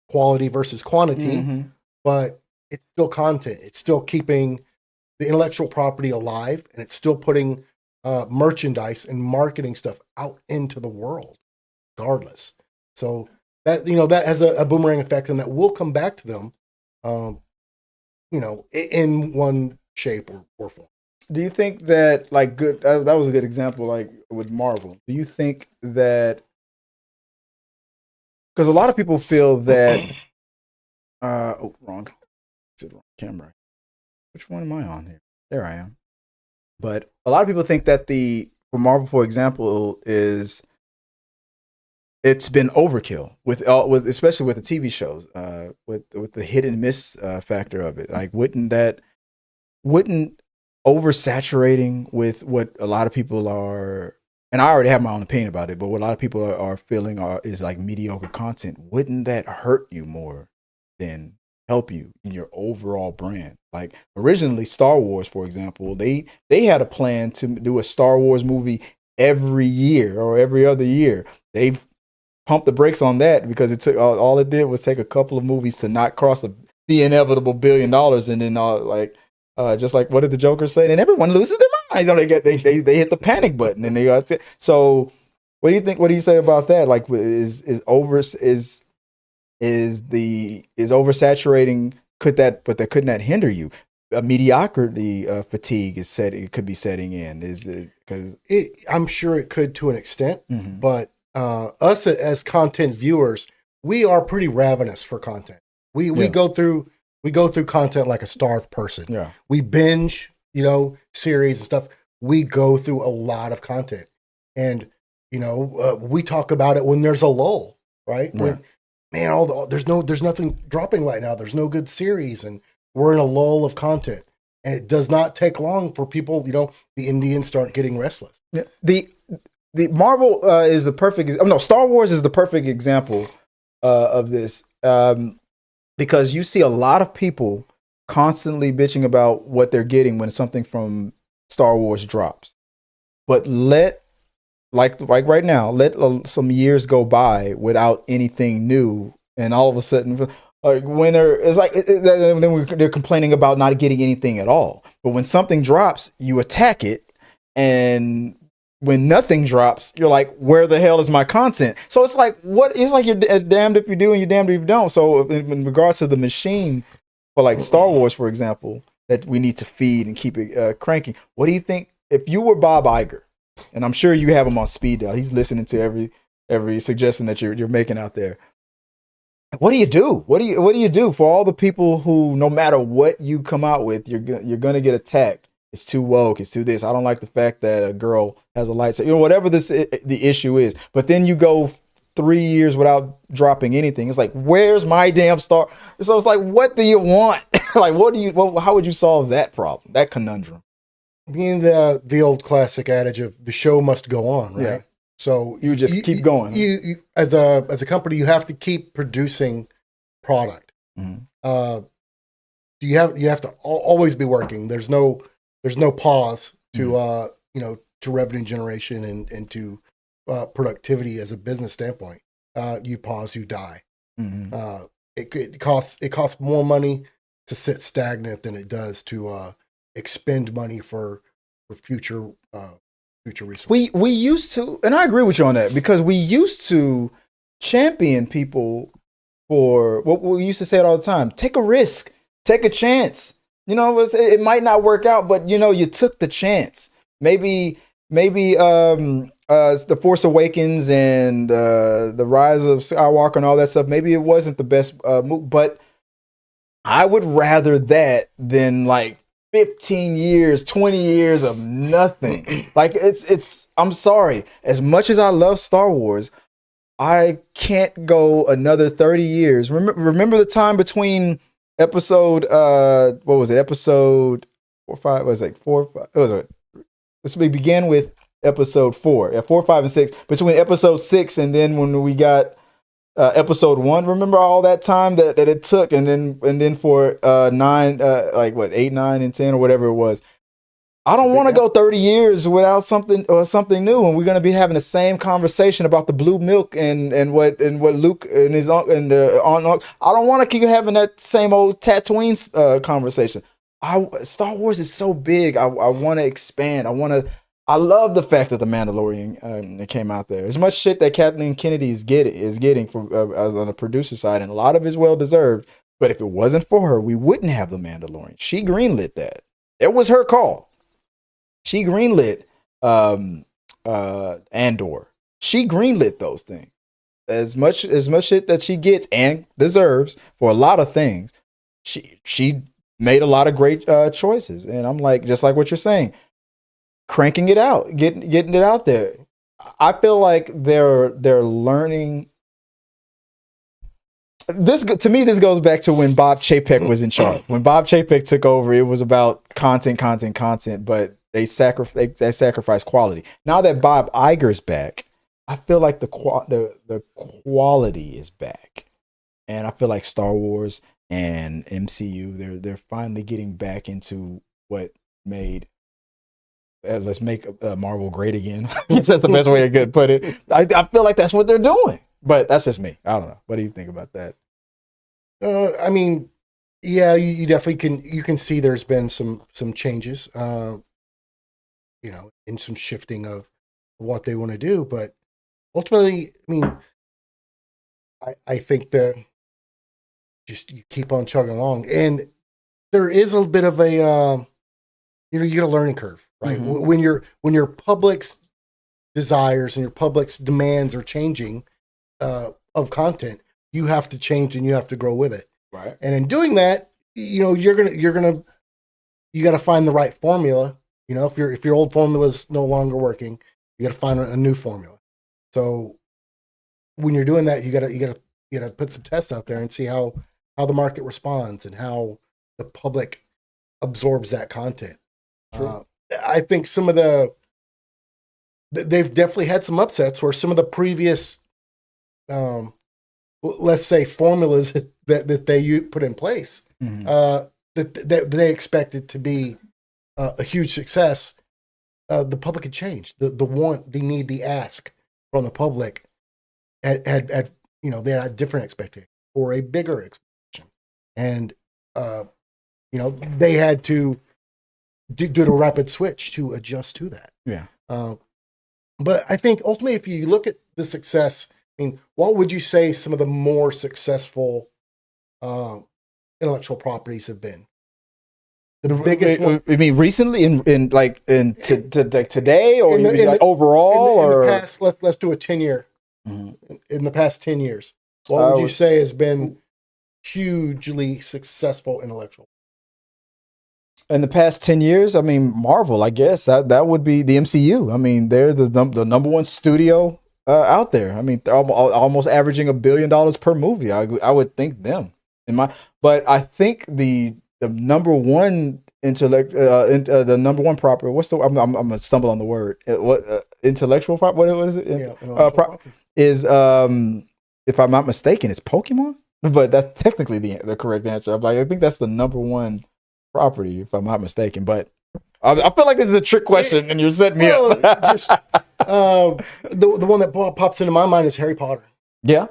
quality versus quantity, but it's still content. It's still keeping the intellectual property alive, and it's still putting merchandise and marketing stuff out into the world regardless. So that, that has a boomerang effect, and that will come back to them, in one shape or form. Do you think that, like, that was a good example, like with Marvel. Do you think that, because a lot of people feel that, wrong camera. Which one am I on here? There I am. But a lot of people think that for Marvel, for example, it's been overkill with especially with the TV shows, with the hit and miss factor of it. Like, wouldn't oversaturating with what a lot of people are, and I already have my own opinion about it, but what a lot of people are feeling is like mediocre content. Wouldn't that hurt you more than help you in your overall brand. Like originally Star Wars, for example, they had a plan to do a Star Wars movie every year or every other year. They've pumped the brakes on that because it took all it did was take a couple of movies to not cross the inevitable $1 billion, and then just like what did the Joker say? And everyone loses their minds. You know, they hit the panic button, and they got so. What do you think? What do you say about that? Like, is oversaturating? Couldn't that hinder you? Mediocrity fatigue it could be setting in. Is it because I'm sure it could to an extent, but us as content viewers, we are pretty ravenous for content. We go through content like a starved person. Yeah, we binge, series and stuff. We go through a lot of content, and we talk about it when there's a lull, right? Yeah. There's nothing dropping right now. There's no good series, and we're in a lull of content. And it does not take long for people, the Indians start getting restless. Yeah. The Marvel is the perfect. Star Wars is the perfect example of this because you see a lot of people constantly bitching about what they're getting when something from Star Wars drops, but like right now, let some years go by without anything new, and all of a sudden, when they're complaining about not getting anything at all. But when something drops, you attack it, and when nothing drops, you're like, "Where the hell is my content?" So it's like you're damned if you do and you're damned if you don't. So in regards to the machine, for like Star Wars, for example, that we need to feed and keep it cranking. What do you think if you were Bob Iger? And I'm sure you have him on speed dial. He's listening to every suggestion that you're making out there. What do you do? What do you do for all the people who, no matter what you come out with, you're gonna get attacked? It's too woke. It's too this. I don't like the fact that a girl has a lightsaber. Whatever the issue is. But then you go 3 years without dropping anything. It's like, where's my damn Star? So it's like, what do you want? Like, how would you solve that problem? That conundrum? Being the old classic adage of the show must go on, right? Yeah. So you just keep going. You as a company, you have to keep producing product. Mm-hmm. You have to always be working. There's no pause to to revenue generation and to productivity as a business standpoint. You pause, you die. Mm-hmm. It costs more money to sit stagnant than it does to expend money for future resources. We used to, and I agree with you on that, because we used to champion people for what we used to say it all the time: take a risk, take a chance. It might not work out, but you took the chance. Maybe The Force Awakens and the Rise of Skywalker and all that stuff. Maybe it wasn't the best move, but I would rather that than like 15 years, 20 years of nothing. Like I'm sorry. As much as I love Star Wars, I can't go another 30 years. Remember the time between episode, what was it? Episode 4, 5, was it 4, 5? We began with episode 4. Yeah, 4, 5, and 6. Between episode 6 and then when we got episode 1, remember all that time that it took, and then for 9, 8, 9, and 10 or whatever it was. I don't want to go 30 years without something new, and we're going to be having the same conversation about the blue milk and what Luke and his uncle and the aunt. I don't want to keep having that same old Tatooine conversation. Star Wars is so big. I want to expand. I love the fact that the Mandalorian came out there. As much shit that Kathleen Kennedy is getting from on the producer side, and a lot of it is well deserved. But if it wasn't for her, we wouldn't have the Mandalorian. She greenlit that. It was her call. She greenlit Andor. She greenlit those things. As much shit that she gets and deserves for a lot of things, she made a lot of great choices. And I'm like, just like what you're saying, cranking it out, getting it out there. I feel like they're learning. This goes back to when Bob Chapek was in charge. When Bob Chapek took over, it was about content, but they sacrificed quality. Now that Bob Iger's back, I feel like the quality is back, and I feel like Star Wars and MCU, they're finally getting back into what made let's make Marvel great again. I guess that's the best way I could put it. I feel like that's what they're doing, but that's just me. I don't know. What do you think about that? I mean, yeah, you definitely can see there's been some changes, and some shifting of what they want to do, but ultimately, I mean, I think that just you keep on chugging along, and there is a bit of a you get a learning curve, right? Mm-hmm. When your public's desires and your public's demands are changing of content, you have to change and you have to grow with it. Right. And in doing that, you got to find the right formula. If your old formula is no longer working, you got to find a new formula. So when you're doing that, you got to put some tests out there and see how the market responds and how the public absorbs that content. I think some of they've definitely had some upsets where some of the previous, let's say, formulas that they put in place, that they expected to be a huge success, the public had changed. The want, the need, the ask from the public had they had a different expectation or a bigger expectation, and they had to do a rapid switch to adjust to that. Yeah. But I think ultimately, if you look at the success, I mean, what would you say some of the more successful intellectual properties have been? The biggest one. I mean, recently today, or overall, in the past, let's do a 10-year. Mm-hmm. In the past 10 years, what would you say has been hugely successful intellectual? In the past 10 years, I mean, Marvel, I guess that would be the MCU. I mean, they're the number one studio out there. I mean, they're almost averaging $1 billion per movie. I would think them but I think the number one the number one property. What's the? I'm gonna stumble on the word. Intellectual property? What is it? Is if I'm not mistaken, it's Pokemon. But that's technically the correct answer. I think that's the number one property, if I'm not mistaken, but I feel like this is a trick question, and you're setting me up. Just the one that pops into my mind is Harry Potter. Yeah.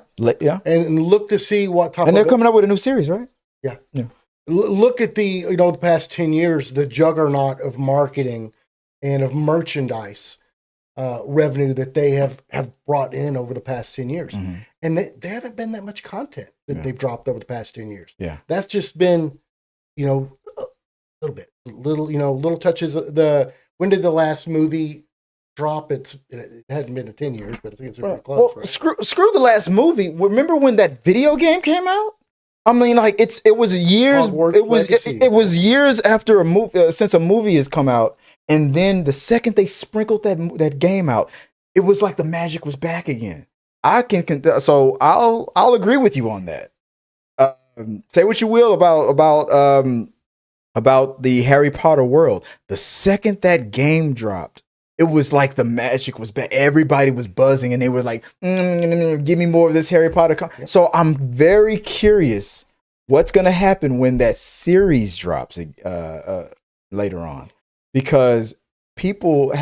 And look to see what type. And they're coming up with a new series, right? Yeah. Look at the past 10 years, the juggernaut of marketing and of merchandise revenue that they have brought in over the past 10 years, and they haven't been that much content that they've dropped over the past 10 years. Yeah, that's just been little touches. When did the last movie drop? It hadn't been in 10 years, but I think it's pretty close. Well, right? Screw the last movie. Remember when that video game came out? I mean, like it was years. It was years after a movie since a movie has come out, and then the second they sprinkled that game out, it was like the magic was back again. So I'll agree with you on that. Say what you will about the Harry Potter world. The second that game dropped, it was like the magic was back. Everybody was buzzing, and they were like, give me more of this Harry Potter. So I'm very curious what's going to happen when that series drops later on, because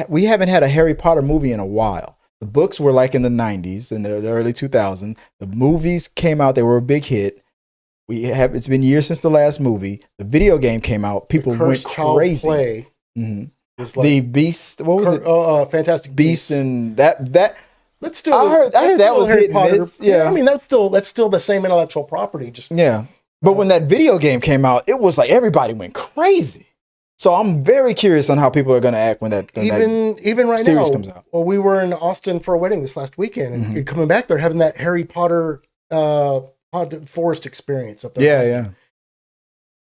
we haven't had a Harry Potter movie in a while. The books were like in the 90s and the early 2000s. The movies came out. They were a big hit. It's been years since the last movie. The video game came out. People went crazy. Play like the Beast. What was it? Fantastic Beast and that. Let's do. I heard that was Harry Potter. Yeah, I mean that's still the same intellectual property. But when that video game came out, it was like everybody went crazy. So I'm very curious on how people are going to act when that even right series now comes out. Well, we were in Austin for a wedding this last weekend, and coming back, they're having that Harry Potter haunted forest experience up there. Yeah.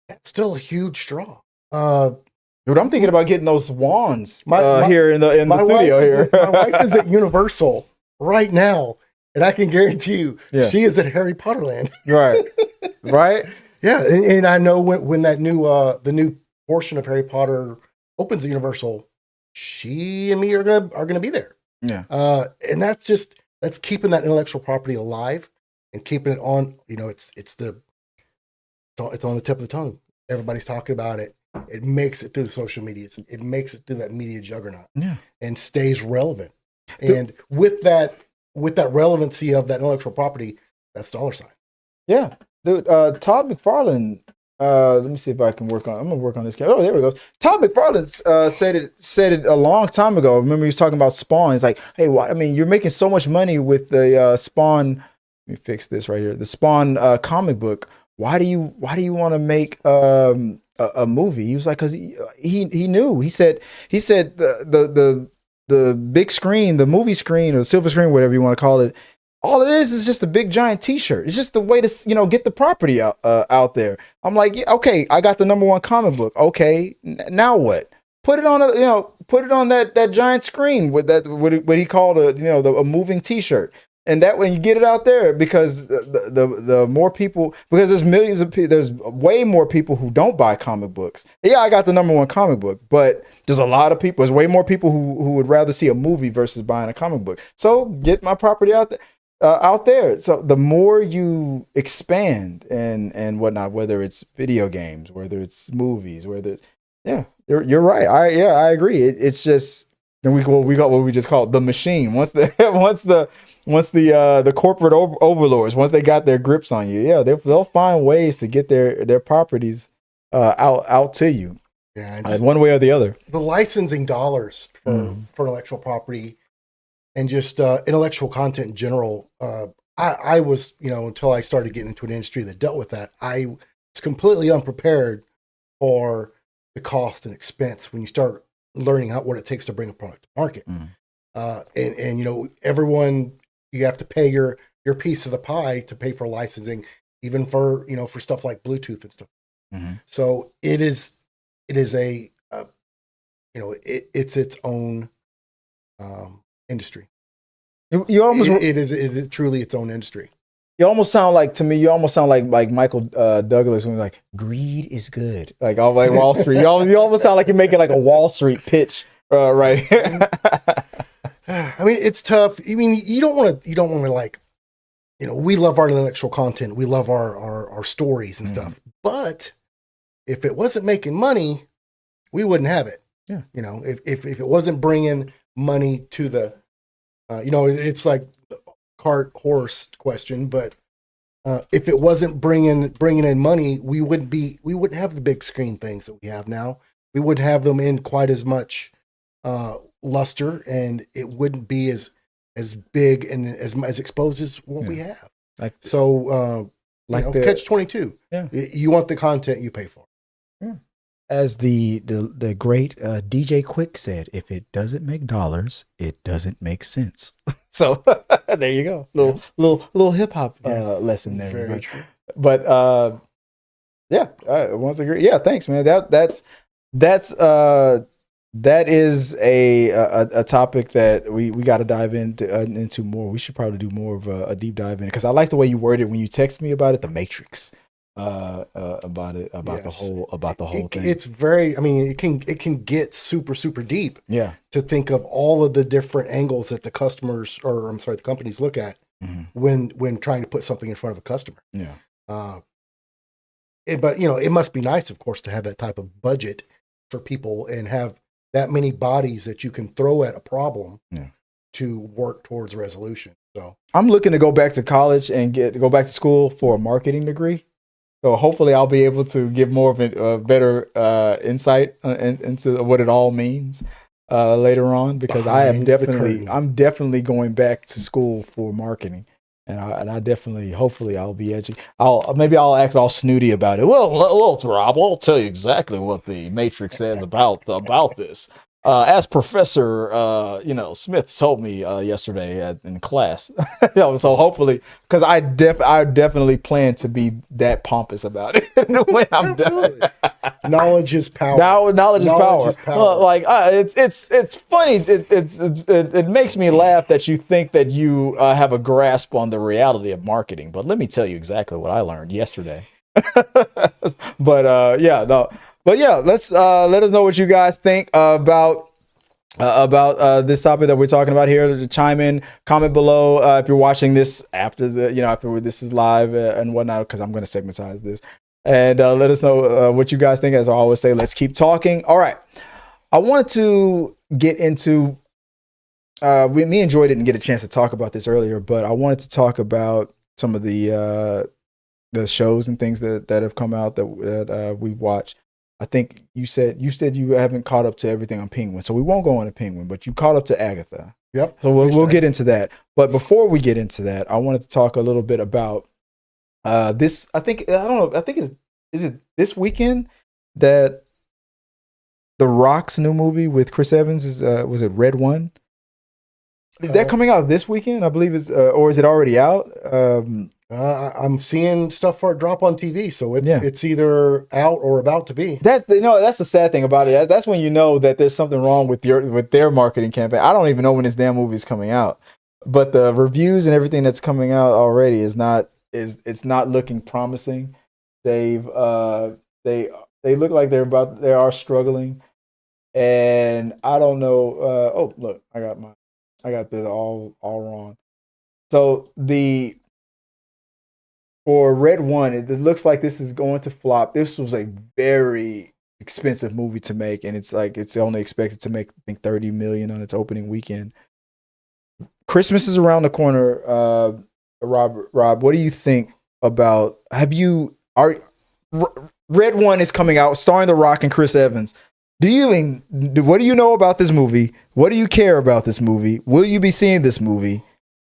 That's still a huge draw. Dude, I'm thinking about getting those wands here in the studio here. My wife is at Universal right now, and I can guarantee you, she is at Harry Potter Land. Right. Yeah, and I know when that the new portion of Harry Potter opens at Universal, she and me are gonna be there. Yeah. And that's keeping that intellectual property alive and keeping it on. It's the it's on the tip of the tongue. Everybody's talking about it. It makes it through the social media. It makes it through that media juggernaut, and stays relevant. And with that relevancy of that intellectual property, that's dollar sign. Yeah, dude. Todd McFarlane. Let me see if I can work on. I'm gonna work on this. Oh, there we go. Todd McFarlane said it a long time ago. Remember, he was talking about Spawn. He's like, hey, why? I mean, you're making so much money with the Spawn. Let me fix this right here. The Spawn comic book. Why do you want to make a movie? He was like, because he knew. He said the big screen, the movie screen or silver screen, whatever you want to call it. All it is just a big giant T-shirt. It's just the way to get the property out there. I'm like, yeah, okay, I got the #1 comic book. Okay, now what? Put it on that giant screen with that what he called a moving T-shirt. And that way you get it out there, because the more people, because there's millions of people, there's way more people who don't buy comic books. Yeah, I got the #1 comic book, but there's a lot of people, there's way more people who would rather see a movie versus buying a comic book. So get my property out there. So the more you expand and whatnot, whether it's video games, whether it's movies, whether it's, you're right. I agree. It's just, and we got what we just call the machine. Once the corporate overlords, once they got their grips on you, they'll find ways to get their properties out to you. Yeah, one way or the other. The licensing dollars for intellectual property and just intellectual content in general. I was, until I started getting into an industry that dealt with that, I was completely unprepared for the cost and expense when you start learning what it takes to bring a product to market. And everyone, you have to pay your piece of the pie to pay for licensing, even for stuff like Bluetooth and stuff. So it is a it's its own industry. You almost it is truly its own industry. You almost sound like Michael Douglas when he's like, greed is good, like all like Wall Street. You almost sound like you're making like a Wall Street pitch right here. I mean, it's tough. I mean, you don't want to like, we love our intellectual content. We love our stories and stuff. But if it wasn't making money, we wouldn't have it. Yeah. If it wasn't bringing money to the, it's like cart horse question, but if it wasn't bringing in money, we wouldn't have the big screen things that we have now. We wouldn't have them in quite as much luster, and it wouldn't be as big and as exposed as what we have. Catch-22. Yeah. You want the content, you pay for it. Yeah. As the great DJ Quick said, if it doesn't make dollars, it doesn't make sense. So there you go. Little hip hop lesson there. Very true. But I once agree. Yeah, thanks, man. That is a topic that we got to dive into more. We should probably do more of a deep dive in, because I like the way you worded it when you text me about it, the Matrix, about the whole thing. It's very, I mean, it can get super, super deep. Yeah. To think of all of the different angles that the companies look at when trying to put something in front of a customer. Yeah. But it must be nice, of course, to have that type of budget for people and have that many bodies that you can throw at a problem to work towards resolution. So I'm looking to go back to college and go back to school for a marketing degree. So hopefully I'll be able to give more of a better insight into what it all means later on, because I'm definitely going back to school for marketing. And I definitely, hopefully, I'll be edgy. I'll act all snooty about it. Well, Rob, I'll tell you exactly what the Matrix says about this. As Professor, Smith told me yesterday in class. So hopefully, because I definitely plan to be that pompous about it when I'm done. Knowledge is power. Knowledge is power. It's funny. It makes me laugh that you think that you have a grasp on the reality of marketing. But let me tell you exactly what I learned yesterday. But let's let us know what you guys think about this topic that we're talking about here. Chime in, comment below if you're watching this after this is live and whatnot, because I'm going to segmentize this. And let us know what you guys think. As I always say, let's keep talking. All right. I wanted to get into, me and Joy didn't get a chance to talk about this earlier, but I wanted to talk about some of the shows and things that have come out that we've watched. I think you said you haven't caught up to everything on Penguin, so we won't go on to Penguin, but you caught up to Agatha. Yep. So we'll get into that. But before we get into that, I wanted to talk a little bit about this. I think is it this weekend that The Rock's new movie with Chris Evans is was it Red One? Is that coming out this weekend? I believe it's or is it already out? I'm seeing stuff for it drop on TV, so it's either out or about to be. That's the sad thing about it. That's when you know that there's something wrong with their marketing campaign. I don't even know when this damn movie is coming out, but the reviews and everything that's coming out already is not looking promising. They look like they are struggling, and I don't know. Oh look, I got this all wrong. So for Red One, it looks like this is going to flop. This was a very expensive movie to make, and it's only expected to make, I think, $30 million on its opening weekend. Christmas is around the corner. Rob, what do you think about? Red One is coming out, starring The Rock and Chris Evans. What do you know about this movie? What do you care about this movie? Will you be seeing this movie?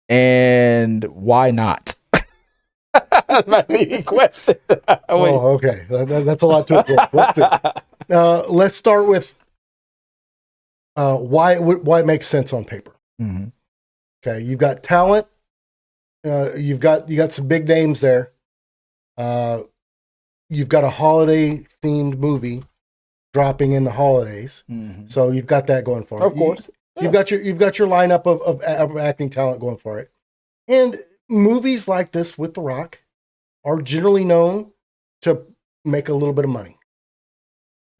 And why not? That's my leading question. Oh, okay. That's a lot to it. Let's start with why it makes sense on paper. Mm-hmm. Okay, you've got talent. You got some big names there. You've got a holiday themed movie dropping in the holidays, so you've got that going for it. Of course, you've got your lineup of acting talent going for it, and movies like this with The Rock are generally known to make a little bit of money.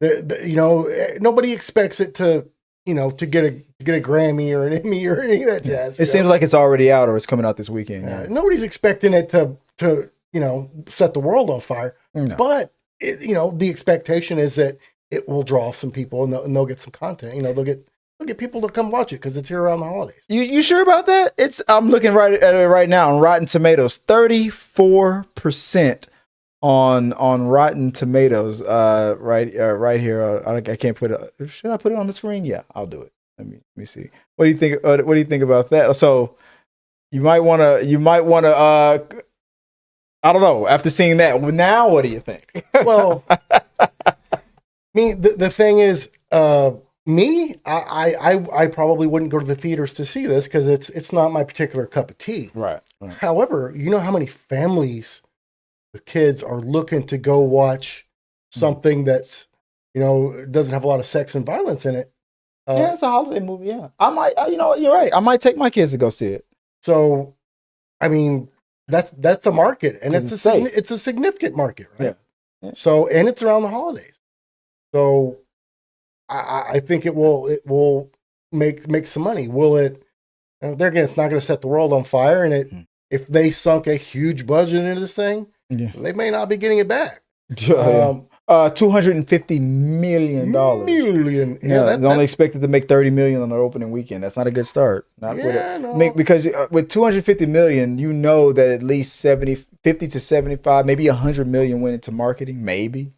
Nobody expects it to get a Grammy or an Emmy or any of that jazz. It seems like it's already out or it's coming out this weekend. Yeah. Nobody's expecting it to set the world on fire. No. But the expectation is that it will draw some people and they'll get some content. They'll get people to come watch it because it's here around the holidays. You sure about that? I'm looking right at it right now on Rotten Tomatoes. 34% on Rotten Tomatoes. Right here. I can't put it. Should I put it on the screen? Yeah, I'll do it. Let me see. What do you think? What do you think about that? So you might want to. I don't know. After seeing that, now what do you think? Well, the thing is, I probably wouldn't go to the theaters to see this because it's not my particular cup of tea. Right. However, you know how many families with kids are looking to go watch something that's doesn't have a lot of sex and violence in it. Yeah, it's a holiday movie. Yeah, I might. You're right. I might take my kids to go see it. So, I mean, that's a market, and it's a significant market, right? Yeah. So, and it's around the holidays. So, I think it will make some money. Will it? There again, it's not going to set the world on fire. And if they sunk a huge budget into this thing, they may not be getting it back. $250 million. Yeah, they're only expected to make $30 million on their opening weekend. That's not a good start. Because with $250 million, that at least 50 to 75, maybe $100 million went into marketing. Maybe.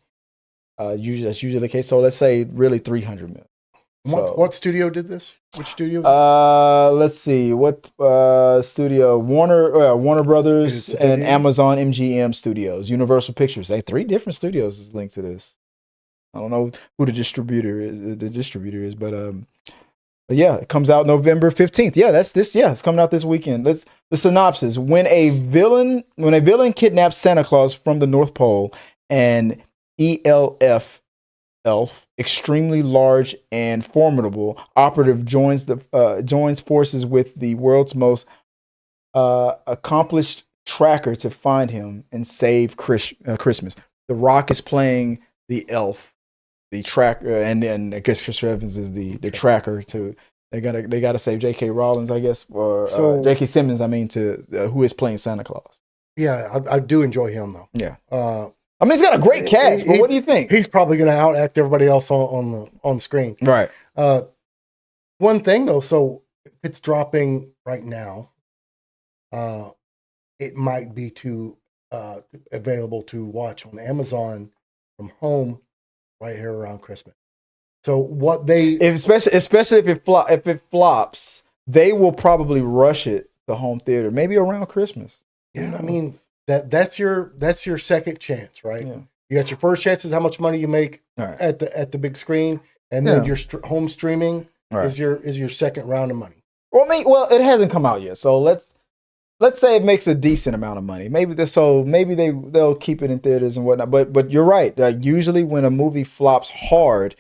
That's usually the case. So let's say really $300 million. What studio did this? Which studio? Let's see. What studio? Warner Brothers and Amazon MGM Studios, Universal Pictures. 3 different studios is linked to this. I don't know who the distributor is, but yeah, it comes out November 15th. Yeah, that's this. Yeah, it's coming out this weekend. The synopsis: when a villain kidnaps Santa Claus from the North Pole, and ELF, extremely large and formidable operative joins forces with the world's most accomplished tracker to find him and save Christmas. The Rock is playing the elf, the tracker, and I guess Chris Evans is the tracker. They gotta save J.K. Rowling, I guess, or J.K. Simmons. I mean, who is playing Santa Claus. Yeah, I do enjoy him though. Yeah. I mean, it's got a great cast, but what do you think? He's probably going to outact everybody else on screen. Right. One thing though, so if it's dropping right now, it might be available to watch on Amazon from home right here around Christmas. So what especially if it flops, they will probably rush it to home theater, maybe around Christmas. Yeah, I mean that's your second chance, right? Yeah. You got your first chance is how much money you make at the big screen, and then your home streaming is your second round of money. Well, it hasn't come out yet, so let's say it makes a decent amount of money. Maybe they'll keep it in theaters and whatnot. But you're right. Usually when a movie flops hard,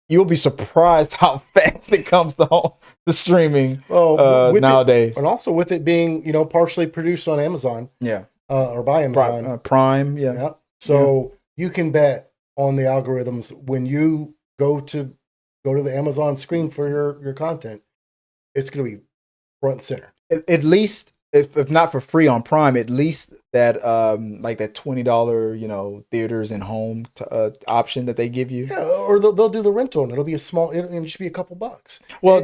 you'll be surprised how fast it comes to streaming nowadays. And also with it being, partially produced on Amazon. Yeah. Or by Amazon. Prime, yeah. So you can bet on the algorithms when you go to the Amazon screen for your content, it's going to be front and center. At least, if not for free on Prime, at least that like that $20 theaters and home option that they give you. Yeah, or they'll do the rental and it'll be it'll just be a couple bucks. Well,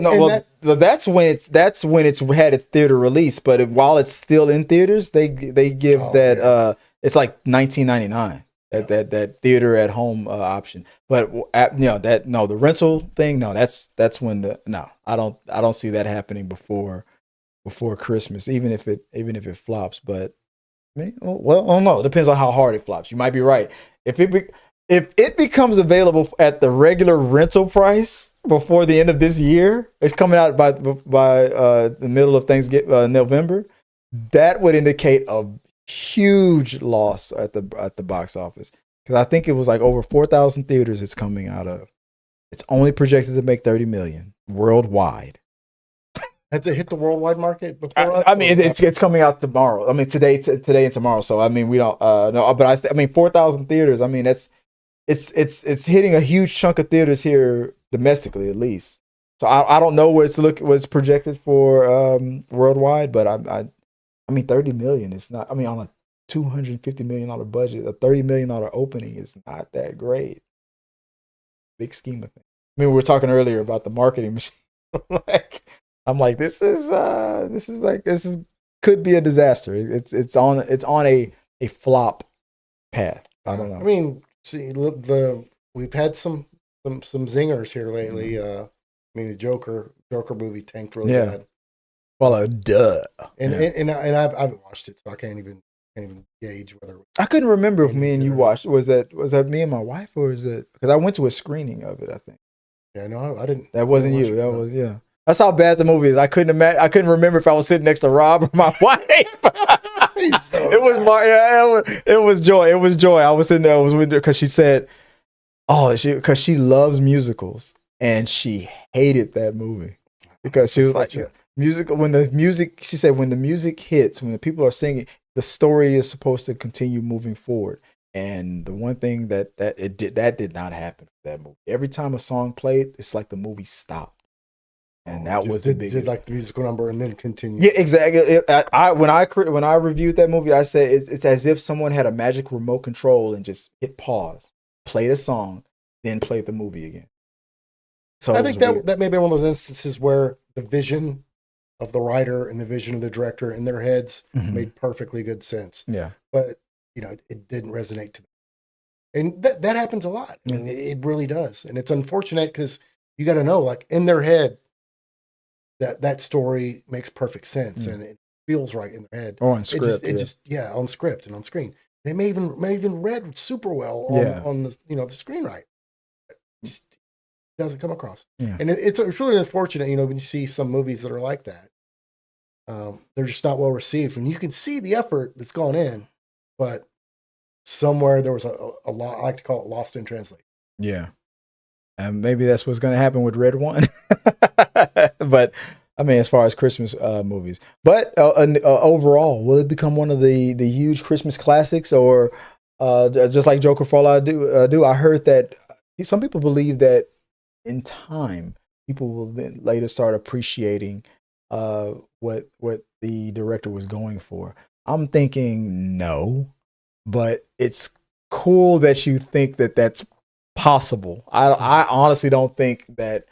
that's when it's had its theater release. But while it's still in theaters, they give it's like $19.99 that theater at home option. But the rental thing, that's when I don't see that happening before Christmas, even if it flops. But I don't know. It depends on how hard it flops. You might be right. If it becomes available at the regular rental price before the end of this year, it's coming out by the middle of November. That would indicate a huge loss at the box office, because I think it was like over 4,000 theaters it's coming out of. It's only projected to make 30 million worldwide. Has it hit the worldwide market before us? I mean, it's coming out tomorrow. I mean, today and tomorrow. So I mean, we don't know. But I mean, 4,000 theaters. I mean, it's hitting a huge chunk of theaters here domestically, at least. So I don't know what's projected for worldwide, but I mean, 30 million. It's not. I mean, on a $250 million budget, a $30 million opening is not that great. Big scheme of things. I mean, we were talking earlier about the marketing machine. I'm like, this could be a disaster. It's on a flop path. I don't know. I mean, see, we've had some zingers here lately. Mm-hmm. I mean, the Joker movie tanked really bad. Well, duh. And I haven't watched it, so I can't even gauge whether. I couldn't remember if me and you watched. Was that me and my wife, or is it because I went to a screening of it? I think. Yeah, no, I didn't. That wasn't you. That was That's how bad the movie is. I couldn't remember if I was sitting next to Rob or my wife. It was Joy. It was Joy. I was sitting there. I was with her because she said, because she loves musicals and she hated that movie because she was like, she said when the music hits, when the people are singing, the story is supposed to continue moving forward. And the one thing that did not happen for that movie. Every time a song played, it's like the movie stopped. And that was the biggest. Did like the musical number and then continue. Yeah, exactly. When I reviewed that movie, I said it's as if someone had a magic remote control and just hit pause, played a song, then played the movie again. So I think that may be one of those instances where the vision of the writer and the vision of the director in their heads made perfectly good sense. Yeah, but it didn't resonate to them, and that happens a lot. I mean, it really does, and it's unfortunate because you got to know, like in their head, that story makes perfect sense and it feels right in their head. Or on script. On script and on screen. They may even read super well on the the screenwrite. It just doesn't come across. Yeah. And it's really unfortunate, when you see some movies that are like that. They're just not well received. And you can see the effort that's gone in, but somewhere there was a lot, I like to call it lost in translation. Yeah. And maybe that's what's going to happen with Red One. But I mean, as far as Christmas movies, but overall, will it become one of the huge Christmas classics, or just like Joker Fallout do? I heard that some people believe that in time, people will then later start appreciating what the director was going for. I'm thinking no, but it's cool that you think that that's possible. I honestly don't think that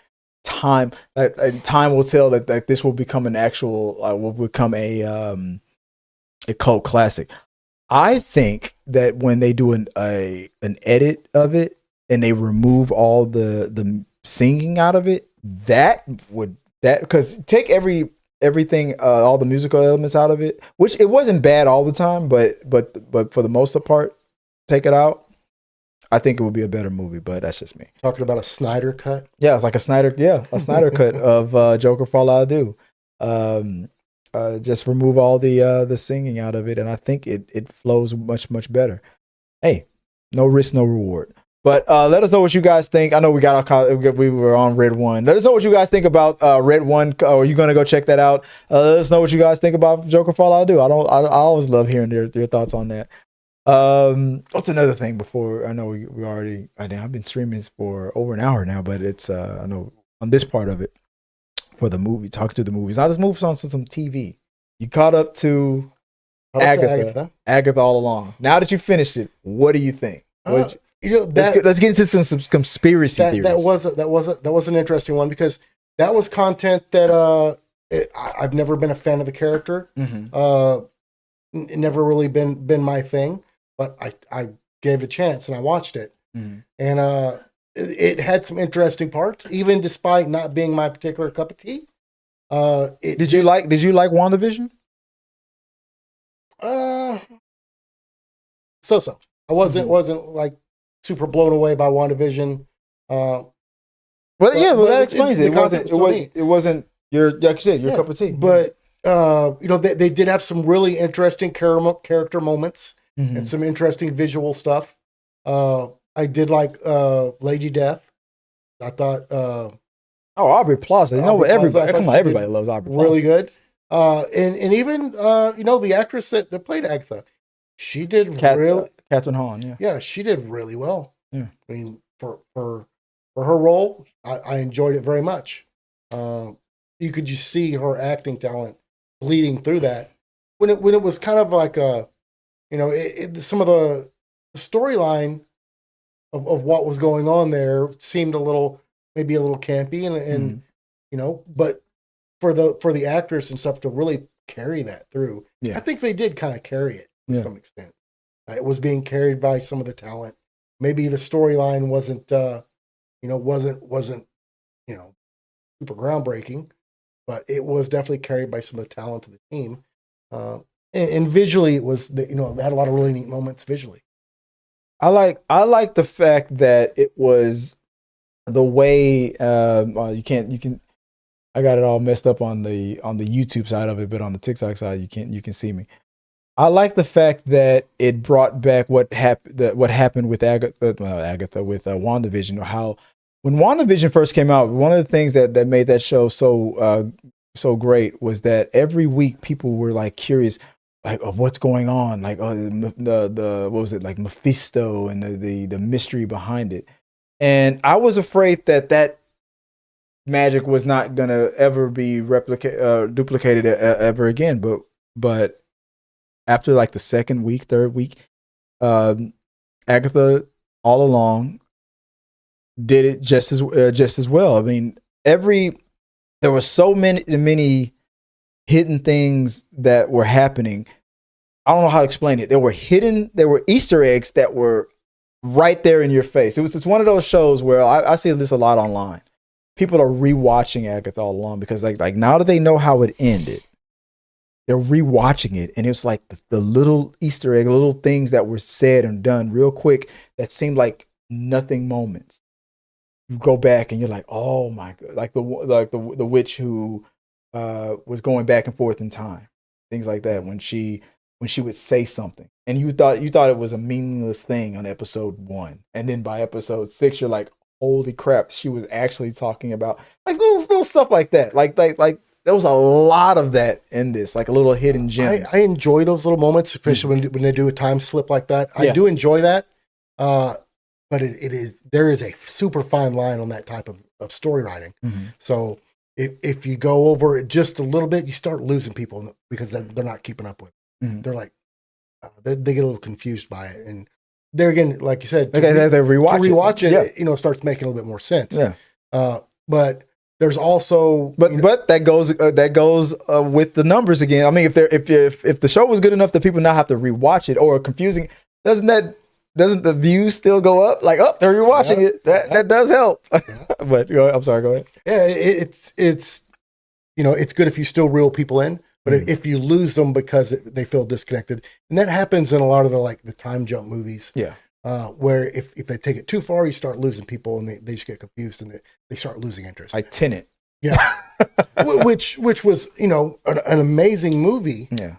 time will tell that this will become an actual will become a cult classic. I think that when they do an edit of it and they remove all the singing out of it, because take everything all the musical elements out of it, which it wasn't bad all the time, but for the most part, take it out. I think it would be a better movie, but that's just me. Talking about a Snyder cut. Yeah, it's like a Snyder cut of Joker for All I Do. Just remove all the singing out of it, and I think it flows much better. Hey, no risk, no reward. But let us know what you guys think. I know we were on Red One. Let us know what you guys think about Red One. Are you gonna go check that out? Let us know what you guys think about Joker for All I Do. I always love hearing your thoughts on that. What's another thing before I know we already I've been streaming this for over an hour now, but it's I know on this part of it for the movie, talk to the movies. Now let's move on to some TV. You caught up to Agatha all along. Now that you finished it, what do you think? Let's get into some conspiracy theories. That was an interesting one because that was content that I've never been a fan of the character. Mm-hmm. Never really been my thing. But I gave it a chance and I watched it, and it had some interesting parts, even despite not being my particular cup of tea. Did you like WandaVision? So I wasn't like super blown away by WandaVision. But that explains it. It wasn't your like you said your cup of tea. But they did have some really interesting character moments. Mm-hmm. And some interesting visual stuff. I did like Lady Death. I thought. Aubrey Plaza. Everybody loves Aubrey Plaza. Really good. And even the actress that played Agatha, she did Catherine Hahn. Yeah. Yeah, she did really well. Yeah. I mean, for her role, I enjoyed it very much. You could just see her acting talent bleeding through that when it was kind of like a. Some of the storyline of what was going on there seemed maybe a little campy, and but for the actors and stuff to really carry that through, I think they did kind of carry it to some extent. It was being carried by some of the talent. Maybe the storyline wasn't super groundbreaking, but it was definitely carried by some of the talent of the team. And visually, it was it had a lot of really neat moments visually. I like the fact that it was the way you can. I got it all messed up on the YouTube side of it, but on the TikTok side, you can see me. I like the fact that it brought back what happened with Agatha with WandaVision. How when WandaVision first came out, one of the things that made that show so great was that every week people were like curious. Like of what's going on, like the what was it like Mephisto and the mystery behind it, and I was afraid that magic was not gonna ever be duplicated ever again. But after like the third week, Agatha all along did it just as well. I mean, there were so many hidden things that were happening. I don't know how to explain it. There were Easter eggs that were right there in your face. It's one of those shows where I see this a lot online. People are rewatching Agatha all along because like now that they know how it ended, they're rewatching it, and it's like the little Easter egg, little things that were said and done real quick that seemed like nothing moments. You go back and you're like, oh my god, like the witch who was going back and forth in time, things like that. When she would say something, and you thought it was a meaningless thing on episode 1, and then by episode 6, you're like, holy crap, she was actually talking about like little stuff like that. Like there was a lot of that in this, like a little hidden gems. I enjoy those little moments, especially when they do a time slip like that. I do enjoy that, but there is a super fine line on that type of story writing. Mm-hmm. So if you go over it just a little bit, you start losing people because they're not keeping up with it. Mm-hmm. They're like, they get a little confused by it. there again, like you said, they rewatch it, yeah. you know, starts making a little bit more sense. Yeah. But there's also, but that goes with the numbers again. I mean, if the show was good enough that people not have to rewatch it or confusing, doesn't the views still go up? Like, they're rewatching it. That does help. Yeah. But I'm sorry. Go ahead. Yeah, it's you know, it's good if you still reel people in, but if you lose them because they feel disconnected, and that happens in a lot of the time jump movies. Yeah. Where if they take it too far, you start losing people, and they just get confused, and they start losing interest. Like Tenet. Yeah. which was, you know, an amazing movie. Yeah.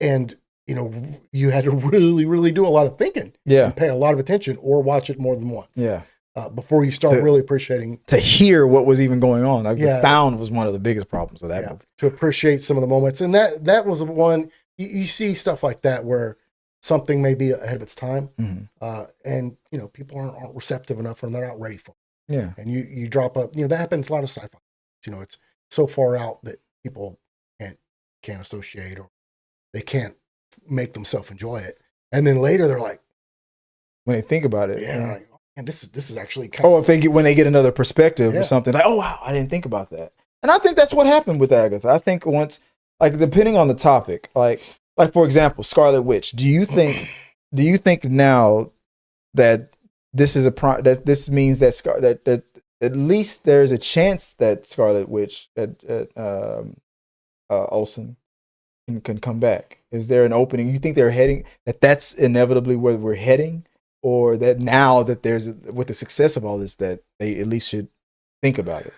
And you know, you had to really, really do a lot of thinking. Yeah. And pay a lot of attention or watch it more than once. Yeah. Before you start really appreciating. To hear what was even going on. Like Yeah. the sound was one of the biggest problems of that movie. To appreciate some of the moments. And that was one, you see stuff like that where something may be ahead of its time. Mm-hmm. And, you know, people aren't receptive enough and they're not ready for it. Yeah. And you drop up, you know, that happens a lot of sci-fi. You know, it's so far out that people can't associate or they can't make themselves enjoy it. And then later they're like, when they think about it. yeah, like, and this is actually kind of, when they get another perspective or something, like, oh wow, I didn't think about that. And I think that's what happened with Agatha. I think once, like, depending on the topic, like for example, Scarlet Witch. Do you think now that this is that this means that that at least there's a chance that Scarlet Witch Olsen can come back? Is there an opening? You think they're heading that's inevitably where we're heading, or that now that there's with the success of all this that they at least should think about it,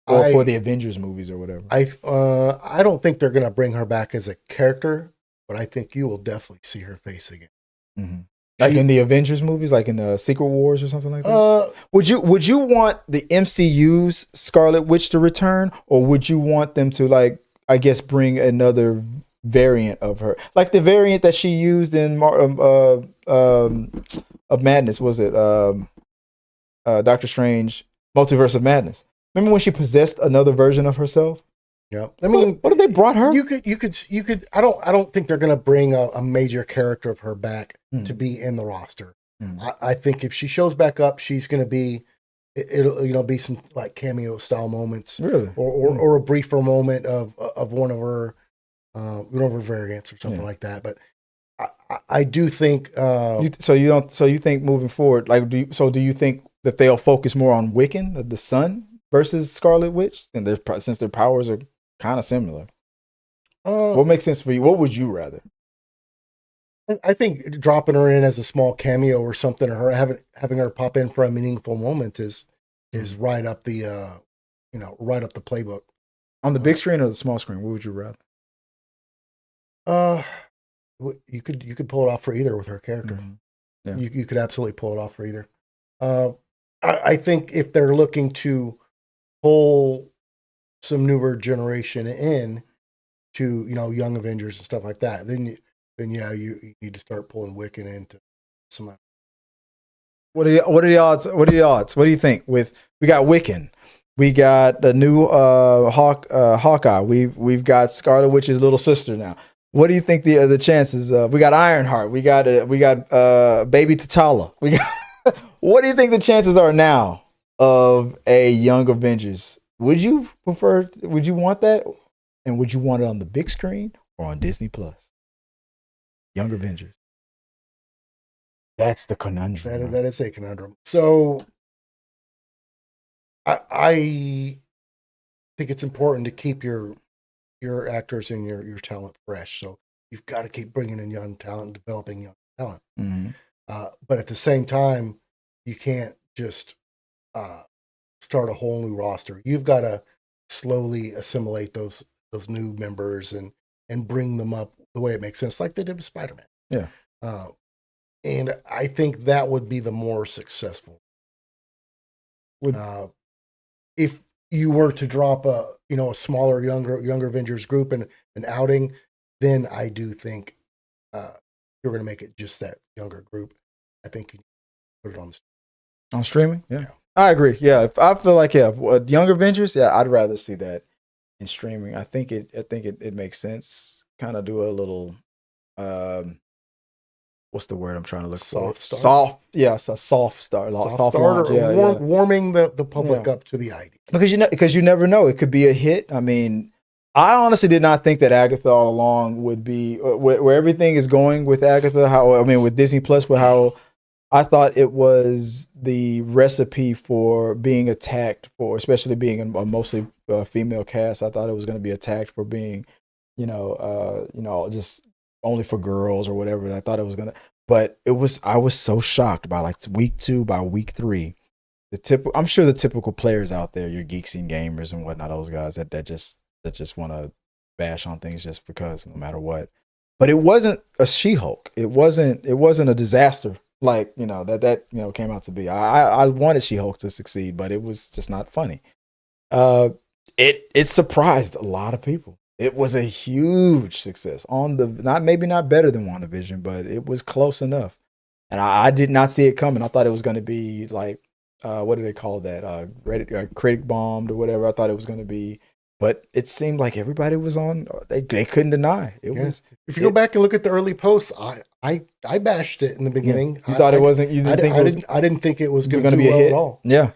or for the Avengers movies or whatever? I don't think they're gonna bring her back as a character, but I think you will definitely see her face again. Mm-hmm. Like in the Avengers movies, like in the Secret Wars or something like that. Would you want the MCU's Scarlet Witch to return, or would you want them to, like, I guess, bring another variant of her, like the variant that she used in of Madness? Was it Doctor Strange Multiverse of Madness? Remember when she possessed another version of herself? Yeah, I mean, what if they brought her? You could. I don't think they're going to bring a major character of her back to be in the roster. I think if she shows back up, she's going to be. It'll be some like cameo style moments, really, or a briefer moment of one of her variants or something like that. But I do think. So you think moving forward, like, do you think that they'll focus more on Wiccan, the Sun, versus Scarlet Witch, and since their powers are kind of similar? What makes sense for you? What would you rather? I think dropping her in as a small cameo or something, or her having her pop in for a meaningful moment is right up the right up the playbook. On the big screen or the small screen, what would you rather? You could pull it off for either with her character. Yeah. You could absolutely pull it off for either. I think if they're looking to pull some newer generation in to, Young Avengers and stuff like that, then yeah, you need to start pulling Wiccan into some. What are the odds? What do you think? We got Wiccan, we got the new Hawkeye, we've got Scarlet Witch's little sister now. What do you think the chances? We got Ironheart, we got baby T'Challa. What do you think the chances are now of a Young Avengers? Would you want that? And would you want it on the big screen or on Disney Plus? Young Avengers. That's the conundrum. That is a conundrum. So I think it's important to keep your actors and your talent fresh. So you've got to keep bringing in young talent, developing young talent. Mm-hmm. But at the same time, you can't just start a whole new roster. You've got to slowly assimilate those new members and bring them up the way it makes sense, like they did with Spider-Man. Yeah. And I think that would be the more successful. If you were to drop a smaller, younger Avengers group and an outing, then I do think you're going to make it just that younger group. I think you put it on streaming. Yeah, I agree. Yeah, I feel like Young Avengers. Yeah, I'd rather see that in streaming. I think it makes sense. Kind of do a little what's the word I'm trying to look Soft for? start. Soft, yes, a soft start, soft launch, warming the public up to the idea. Because you never know, it could be a hit. I mean, I honestly did not think that Agatha All Along would be where everything is going with Agatha. With Disney Plus, with how I thought it was the recipe for being attacked for, especially being a mostly female cast. I thought it was going to be attacked for being, just only for girls or whatever. I thought it was gonna, but I was so shocked by like week 2, by week 3. I'm sure the typical players out there, your geeks and gamers and whatnot, those guys that just want to bash on things just because, no matter what. But it wasn't a She-Hulk. It wasn't a disaster like that came out to be. I wanted She-Hulk to succeed, but it was just not funny. It surprised a lot of people. It was a huge success on maybe not better than WandaVision, but it was close enough. And I did not see it coming. I thought it was going to be like, what do they call that? Critic bombed or whatever. I thought it was going to be, but it seemed like everybody was on. They couldn't deny it was. If you go back and look at the early posts, I bashed it in the beginning. You thought it wasn't. You didn't think it was. I didn't think it was going to be a well hit at all. Yeah.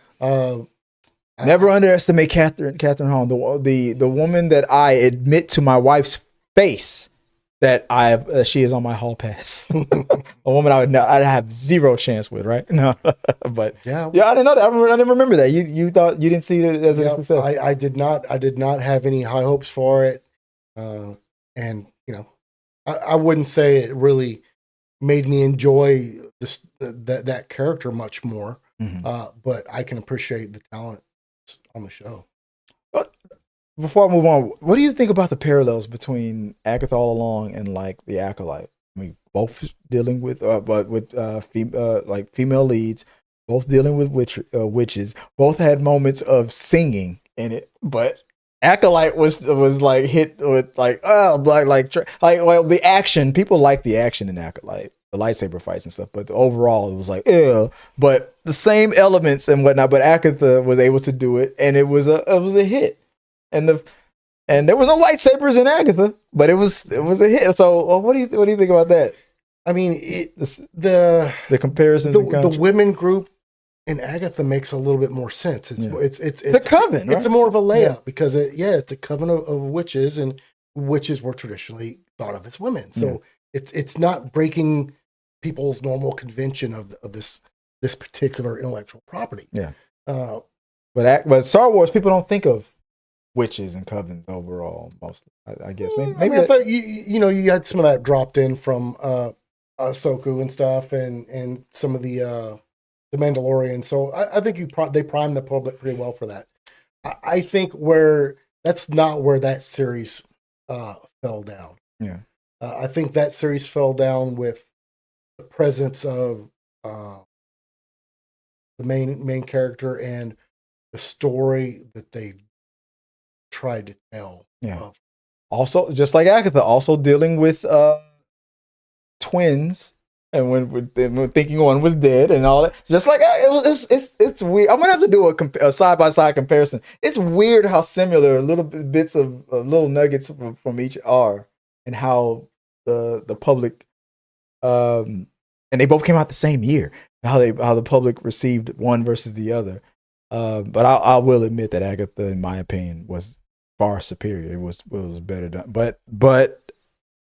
Never underestimate Catherine Hahn, the woman that I admit to my wife's face that she is on my hall pass. A woman I'd have zero chance with, right? No, but yeah, I didn't know that. I didn't remember that. You thought you didn't see it as a success. I did not have any high hopes for it, and I wouldn't say it really made me enjoy that character much more. Mm-hmm. But I can appreciate the talent on the show. Before I move on, what do you think about the parallels between Agatha All Along and like The Acolyte? I mean, both dealing with female leads, both dealing with witches. Both had moments of singing in it, but Acolyte was like hit with the action. People like the action in Acolyte, the lightsaber fights and stuff, but overall it was like, ew. But the same elements and whatnot. But Agatha was able to do it, and it was a hit. And there was no lightsabers in Agatha, but it was a hit. So what do you think about that? I mean, the comparisons, the women group in Agatha makes a little bit more sense. It's a coven. It's more of a layup because it's a coven of witches, and witches were traditionally thought of as women. So it's not breaking people's normal convention of this particular intellectual property. Yeah. But Star Wars, people don't think of witches and covens overall, mostly. I guess maybe I thought you had some of that dropped in from Ahsoka and stuff, and some of the Mandalorian. So I think they primed the public pretty well for that. I think that's not where that series fell down. Yeah, I think that series fell down with the presence of the main character and the story that they tried to tell. Yeah. Also, just like Agatha, also dealing with twins, and when thinking one was dead and all that. Just like it's weird. I'm gonna have to do a side by side comparison. It's weird how similar little bits of little nuggets from each are, and how the public, and they both came out the same year. How the public received one versus the other. But I will admit that Agatha, in my opinion, was far superior. It was better done. But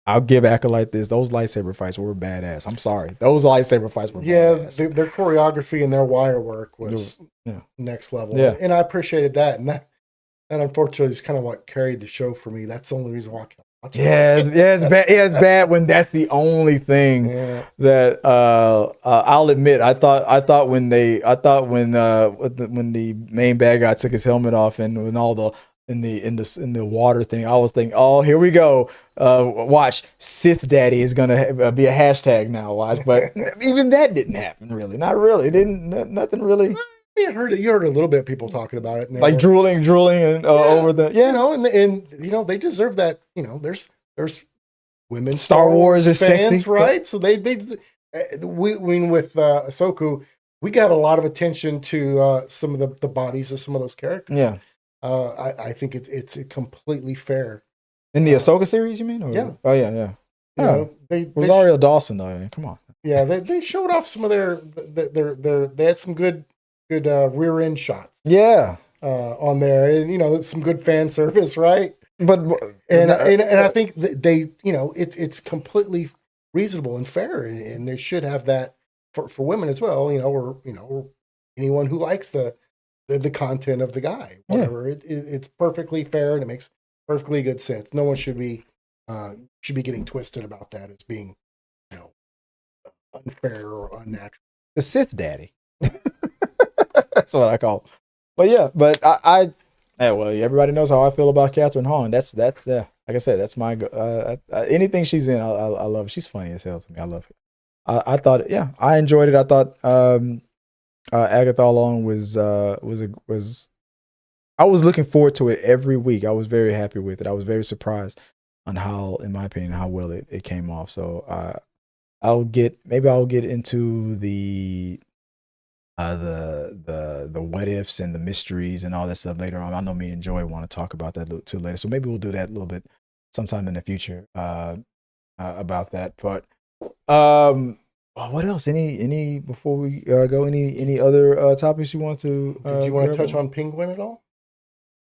I'll give Acolyte this. Those lightsaber fights were badass. I'm sorry. Those lightsaber fights were badass. Their choreography and their wire work was next level. Yeah. And I appreciated that. And that unfortunately is kind of what carried the show for me. That's the only reason why I can't watch it. It's bad. Yeah, it's bad when that's the only thing that I'll admit. I thought when the main bad guy took his helmet off and when all the in the water thing, I was thinking, oh, here we go. Watch, Sith Daddy is gonna be a hashtag now. Watch, but even that didn't happen. Really, not really. It didn't. Nothing really. You heard a little bit of people talking about it, and like drooling, and over the and they deserve that. There's women Star Wars is fans, sexy, right? So we with Ahsoka, we got a lot of attention to some of the bodies of some of those characters. Yeah. I think it's completely fair. In the Ahsoka series, you mean? Or? Yeah. Oh yeah. Rosario Dawson though. I mean, come on. Yeah, they showed off some of their they had some good rear end shots. Yeah, on there, and some good fan service, right? but and I think that they, it's completely reasonable and fair, and they should have that for women as well, or anyone who likes the content of the guy, whatever. It's perfectly fair and it makes perfectly good sense. No one should be getting twisted about that as being, unfair or unnatural. the Sith daddy. That's what I call him. But yeah, but well, everybody knows how I feel about Catherine Hahn. That's like I said, that's my anything she's in, I love. She's funny as hell to me. I love it. I thought, I enjoyed it. I thought Agatha Long was I was looking forward to it every week. I was very happy with it. I was very surprised on how, in my opinion, how well it came off. So I'll get into the what ifs and the mysteries and all that stuff later on. I know me and Joy want to talk about that too later, so maybe we'll do that a little bit sometime in the future about that. But what else? Any before we go? Any other topics you want to? Did you want to touch on Penguin at all?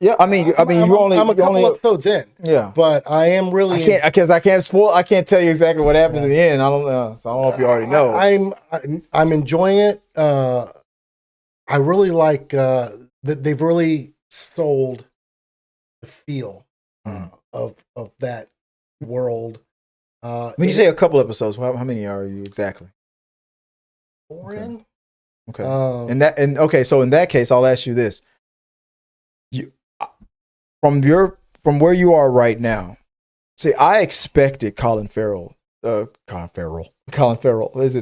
Yeah, I'm a couple episodes in. Yeah, but I am really I can't spoil. I can't tell you exactly what happens at the end. I don't know. So I don't know if you already know. I'm enjoying it. I really like that they've really sold the feel of that world. When you say a couple episodes, how many are you exactly? 4 in. Okay. So in that case, I'll ask you this: from where you are right now, see, I expected Colin Farrell. Is it Farrell? Is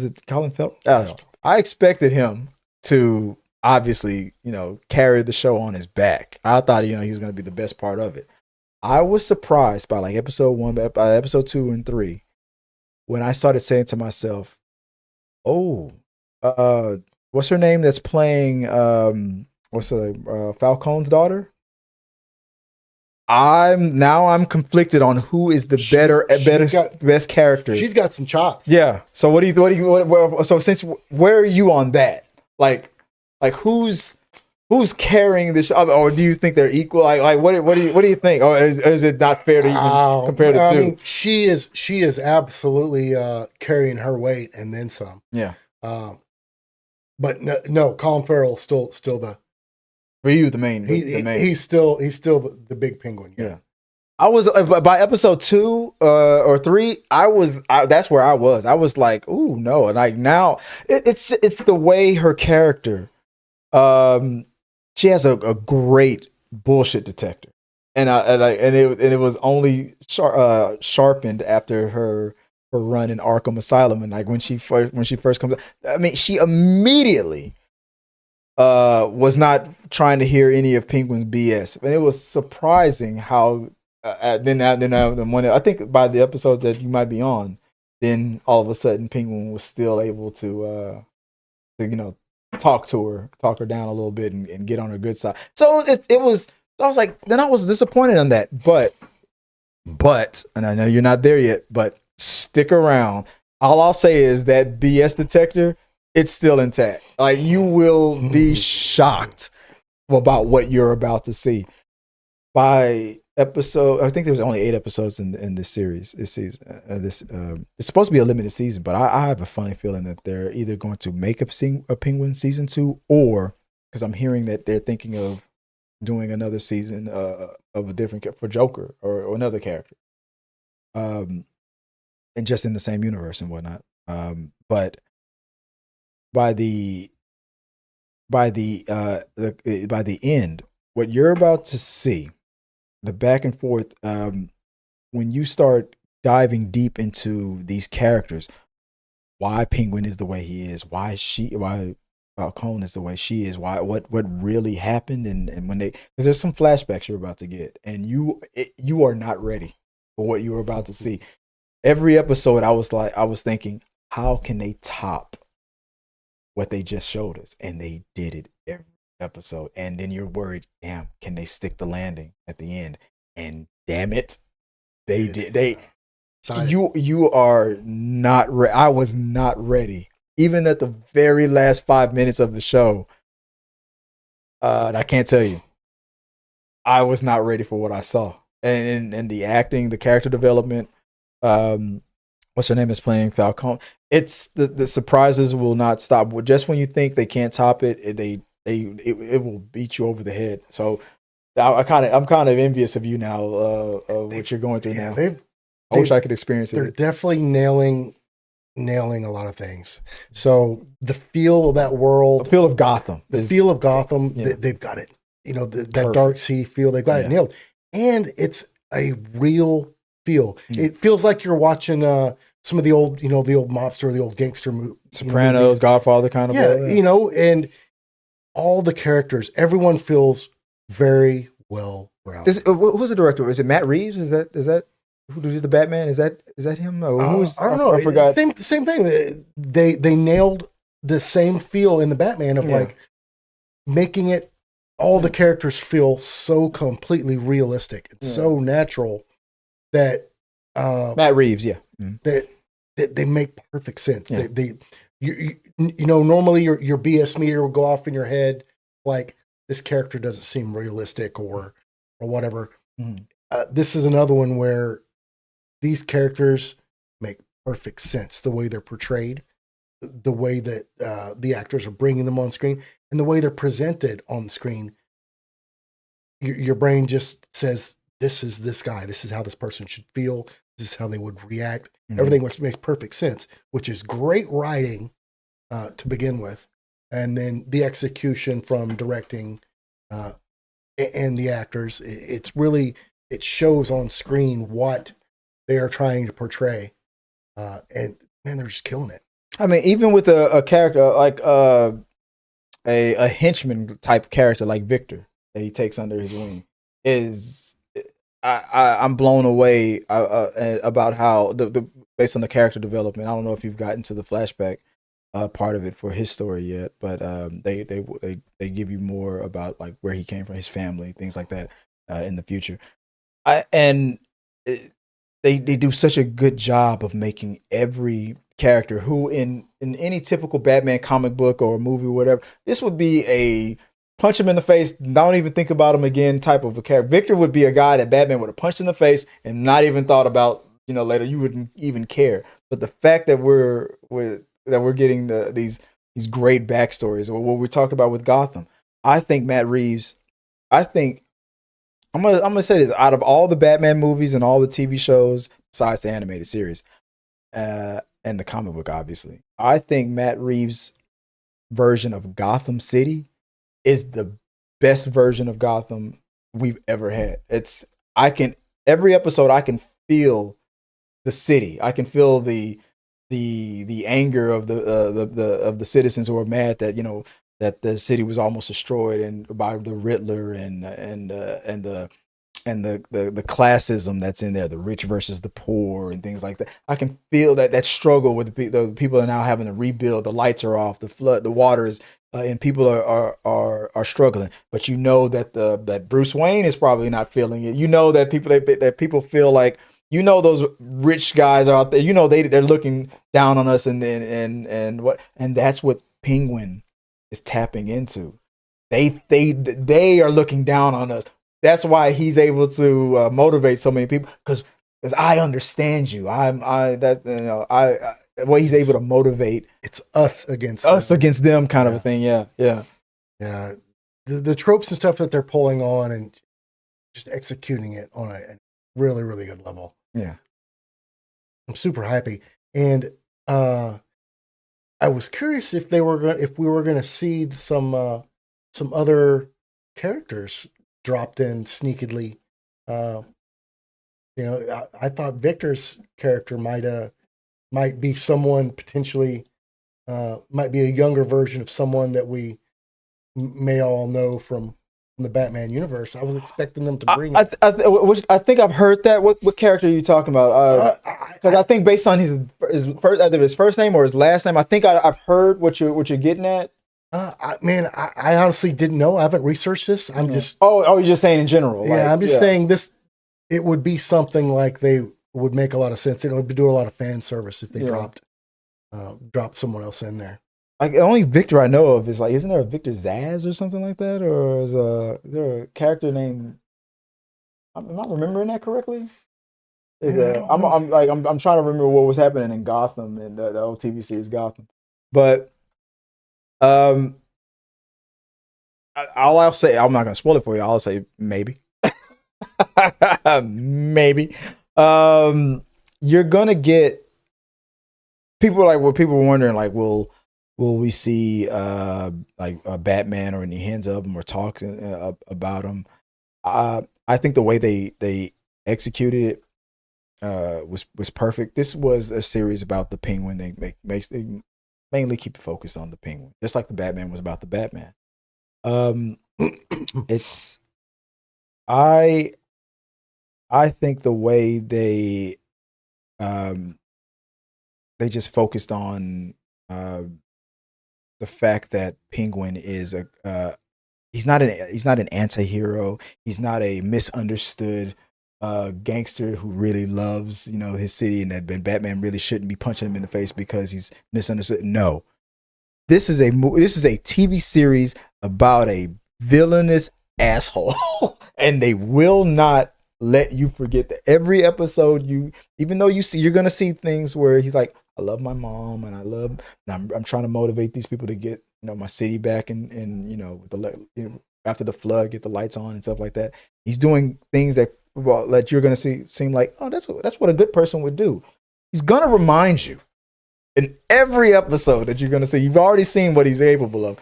it Colin Farrell? I don't know. I expected him to obviously, carry the show on his back. I thought, he was going to be the best part of it. I was surprised by like episode 1, by episode 2 and 3, when I started saying to myself, "Oh, what's her name that's playing? Falcone's daughter?" I'm conflicted on who is the best character. She's got some chops. Yeah. So where are you on that? Like who's carrying this show? Or do you think they're equal? What do you think? Or is it not fair to even compare the two? I mean, she is absolutely carrying her weight and then some. Yeah. But no, Colin Farrell still the. For you, the main. He's still the big penguin. Yeah. I was by episode 2 or 3. That's where I was. I was like, "Ooh, no!" And like now, it's the way her character. She has a great bullshit detector, and it was only sharpened after her run in Arkham Asylum, and like when she first comes, I mean, she immediately was not trying to hear any of Penguin's BS, and it was surprising how then when I think by the episode that you might be on, then all of a sudden Penguin was still able to talk her down a little bit and get on her good side. So it was. I was like, then I was disappointed on that, but and I know you're not there yet, but stick around. All I'll say is that BS detector, it's still intact. Like, you will be shocked about what you're about to see. By episode, I think there was only 8 episodes in this series, this season. It's supposed to be a limited season, but I have a funny feeling that they're either going to make a Penguin season 2, or because I'm hearing that they're thinking of doing another season of a different for Joker or another character, and just in the same universe and whatnot. But by the end, what you're about to see, the back and forth, when you start diving deep into these characters, why Penguin is the way he is, why Falcone is the way she is, what really happened, and when because there's some flashbacks you're about to get, and you are not ready for what you're about to see. Every episode, I was thinking, how can they top what they just showed us? And they did it every episode. And then you're worried, damn, can they stick the landing at the end? And damn it, they did. You are not ready. I was not ready. Even at the very last 5 minutes of the show, I can't tell you, I was not ready for what I saw. And the acting, the character development, what's her name is playing Falcon. It's the surprises will not stop. Just when you think they can't top it, it will beat you over the head. So I'm kind of envious of you now of what you're going through now. I wish I could experience it. They're definitely nailing a lot of things. So the feel of that world, the feel of Gotham, yeah. They've got it. You know, that dark, seedy feel, they've got it nailed. And it's a real feel. It feels like you're watching some of the old, the old mobster, the old gangster movie, Sopranos, Godfather kind of. And all the characters, everyone feels very well rounded. Who's the director? Is it Matt Reeves? Is that who did the Batman? Is that him? Or I don't know. I forgot. Same thing. They nailed the same feel in the Batman of like making it all the characters feel so completely realistic and so natural that Matt Reeves, that they make perfect sense. Yeah. You know, normally your BS meter will go off in your head like this character doesn't seem realistic or whatever. This is another one where these characters make perfect sense. The way they're portrayed, the way that the actors are bringing them on screen, and the way they're presented on the screen. Your brain just says, this is this guy. This is how this person should feel. This is how they would react. Everything makes perfect sense, which is great writing to begin with. And then the execution from directing and the actors, it shows on screen what they are trying to portray. And man, they're just killing it. I mean, even with a character like a henchman type character like Victor that he takes under his wing I'm blown away about how the based on the character development. I don't know if you've gotten to the flashback part of it for his story yet, but they give you more about like where he came from, his family, things like that in the future. They do such a good job of making every character who in any typical Batman comic book or movie or whatever, this would be a punch him in the face, don't even think about him again type of a character. Victor would be a guy that Batman would have punched in the face and not even thought about, later. You wouldn't even care. But the fact that we're getting these great backstories, or what we talked about with Gotham, I think Matt Reeves, I'm gonna say this, out of all the Batman movies and all the TV shows, besides the animated series, and the comic book, obviously, I think Matt Reeves' version of Gotham City is the best version of Gotham we've ever had. Every episode I can feel the city. I can feel the anger of the citizens who are mad that that the city was almost destroyed and by the Riddler and the classism that's in there, the rich versus the poor and things like that. I can feel that struggle with the people are now having to rebuild. The lights are off, the flood, the water is, and people are struggling. But that Bruce Wayne is probably not feeling it. That people feel like, those rich guys are out there. They're looking down on us, and that's what Penguin is tapping into. They are looking down on us. That's why he's able to motivate so many people, because I understand you. He's able to motivate. It's us against them kind of a thing. Yeah. The tropes and stuff that they're pulling on and just executing it on a really, really good level. Yeah, I'm super happy, and I was curious if we were going to see some other characters dropped in sneakily. I thought Victor's character might be someone potentially, might be a younger version of someone that we may all know from the Batman universe. I was expecting them to bring. I think I've heard that. What character are you talking about? Because I think based on his first, either his first name or his last name, I think I've heard what you're getting at. I honestly didn't know. I haven't researched this. I'm just. Oh, you're just saying in general. Yeah, I'm just saying this. It would be something like they would make a lot of sense. It would be doing a lot of fan service if they dropped someone else in there. Like the only Victor I know of is like, isn't there a Victor Zaz or something like that, or is there a character named? Am I remembering that correctly? I'm trying to remember what was happening in Gotham and the old TV series Gotham, but I'll say, I'm not gonna spoil it for you. I'll say maybe, maybe. You're gonna get people like what people were wondering, like, will we see like a Batman or any hints of him or talks about him? I think the way they executed it was perfect. This was a series about the Penguin. They mainly keep it focused on the Penguin, just like the Batman was about the Batman. It's I think the way they just focused on the fact that Penguin is he's not an anti-hero. He's not a misunderstood gangster who really loves, his city, and that Batman really shouldn't be punching him in the face because he's misunderstood. No, this is a TV series about a villainous asshole, and they will not let you forget that. Every episode, even though you're gonna see things where he's like, I love my mom, and I'm trying to motivate these people to get my city back, and after the flood, get the lights on and stuff like that. He's doing things that you're going to seem like, oh, that's what a good person would do. He's going to remind you in every episode that you're going to see. You've already seen what he's capable of.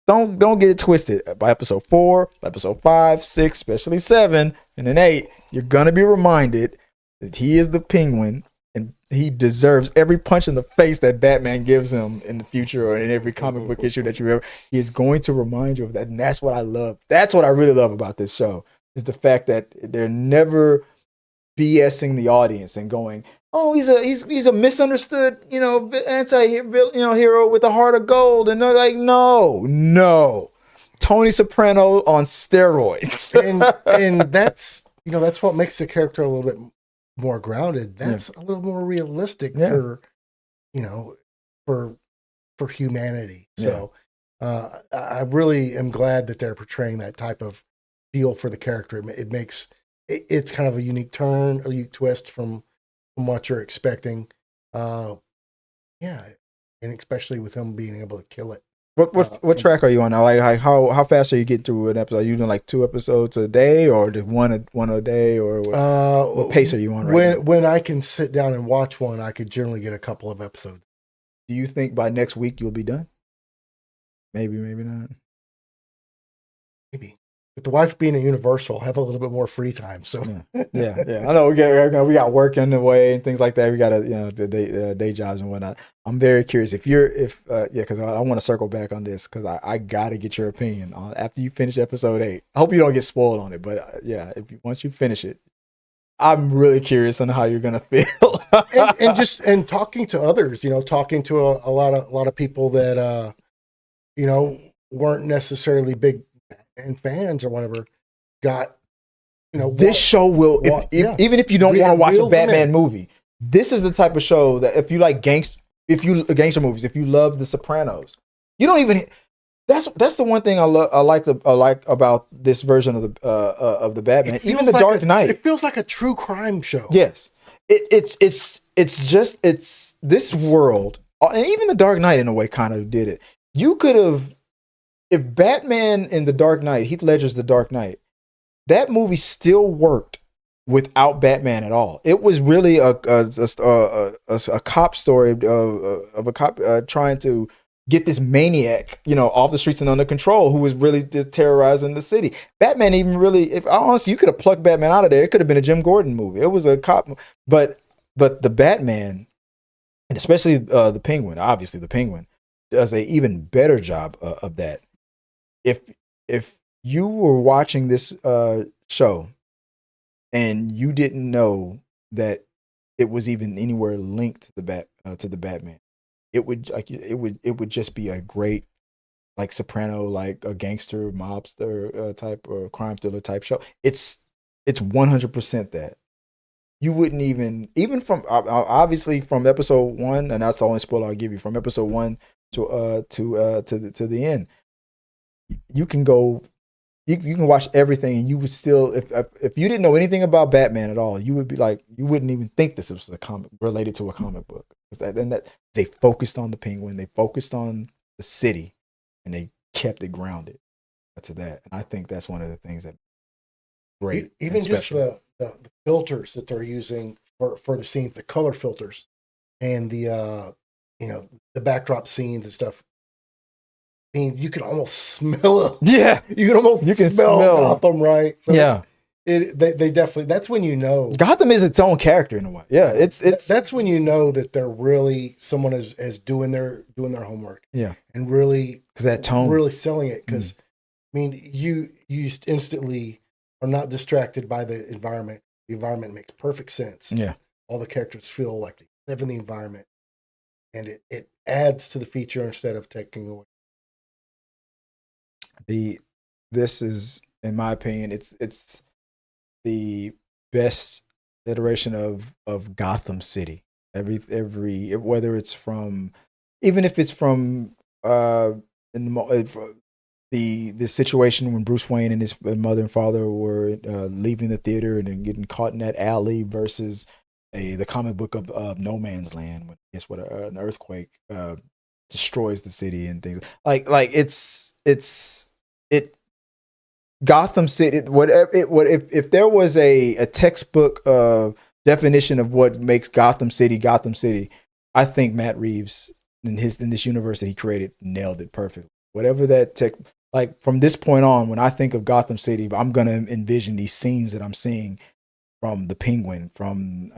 Don't get it twisted. By episode 4, episode 5, 6, especially 7, and then 8, you're going to be reminded that he is the Penguin, and he deserves every punch in the face that Batman gives him in the future or in every comic book issue that you ever. He is going to remind you of that, and that's what I love. That's what I really love about this show, is the fact that they're never BSing the audience and going, oh, he's a misunderstood, hero with a heart of gold, and they're like, no, Tony Soprano on steroids, and that's what makes the character a little bit more grounded. That's a little more realistic for humanity. So I really am glad that they're portraying that type of feel for the character. It makes it's kind of a unique turn, a unique twist from what you're expecting. And especially with him being able to kill it. What track are you on now? Like how fast are you getting through an episode? Are you doing like 2 episodes a day, or one a day, or what pace are you on right now? When I can sit down and watch one, I could generally get a couple of episodes. Do you think by next week you'll be done? Maybe not. Maybe. With the wife being at Universal, have a little bit more free time. So yeah. I know we got work in the way and things like that. We got the day jobs and whatnot. I'm very curious because I want to circle back on this because I got to get your opinion on after you finish episode 8. I hope you don't get spoiled on it, but once you finish it, I'm really curious on how you're gonna feel. and talking to others, talking to a lot of people that weren't necessarily big and fans or whatever, got this show will even if you don't want to watch a Batman movie, this is the type of show that if you like gangster movies, if you love The Sopranos, you don't even. That's the one thing I like about this version of the Batman. Even The Dark Knight, it feels like a true crime show. Yes, it's this world, and even The Dark Knight in a way kind of did it. You could have. If Batman in The Dark Knight, Heath Ledger's The Dark Knight, that movie still worked without Batman at all. It was really a cop story of a cop trying to get this maniac, off the streets and under control, who was really terrorizing the city. Batman even really, honestly, you could have plucked Batman out of there. It could have been a Jim Gordon movie. It was a cop, but the Batman, and especially the Penguin, obviously the Penguin, does a even better job of that. If you were watching this show and you didn't know that it was even anywhere linked to the Batman, it would just be a great like Soprano, like a gangster mobster type or crime thriller type show. It's 100% that. you wouldn't even from obviously from episode 1, and that's the only spoiler I'll give you, from episode 1 to the end. You can go, you can watch everything, and you would still, if you didn't know anything about Batman at all, you would be like, you wouldn't even think this was a comic related to a comic book. That they focused on the Penguin, they focused on the city, and they kept it grounded to that. And I think that's one of the things that great. Even just the filters that they're using for the scenes, the color filters, and the the backdrop scenes and stuff. I mean, you can almost smell it. Yeah, you can smell Gotham, right? So yeah, they definitely. That's when you know Gotham is its own character in a way. Yeah, it's that's when you know that they're really someone is doing their homework. Yeah, and really, because that tone, really selling it. Because I mean, you instantly are not distracted by the environment. The environment makes perfect sense. Yeah, all the characters feel like they live in the environment, and it adds to the feature instead of taking away. This is, in my opinion, it's the best iteration of Gotham City. Every whether it's from, even if it's from the situation when Bruce Wayne and his mother and father were leaving the theater and then getting caught in that alley, versus the comic book of No Man's Land, when guess what, an earthquake destroys the city and things like Gotham City. If there was a textbook definition of what makes Gotham City, I think Matt Reeves in this universe that he created nailed it perfectly. Whatever that tech, like from this point on, when I think of Gotham City, I'm gonna envision these scenes that I'm seeing from the Penguin, from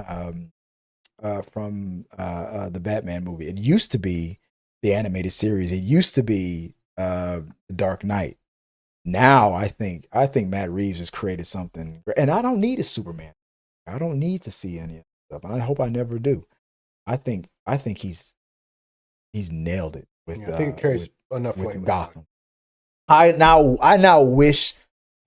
the Batman movie. It used to be the animated series. It used to be The Dark Knight. Now I think Matt Reeves has created something, and I don't need a Superman. I don't need to see any of that stuff, and I hope I never do. I think he's nailed it with. I think it carries enough weight with Gotham. I now wish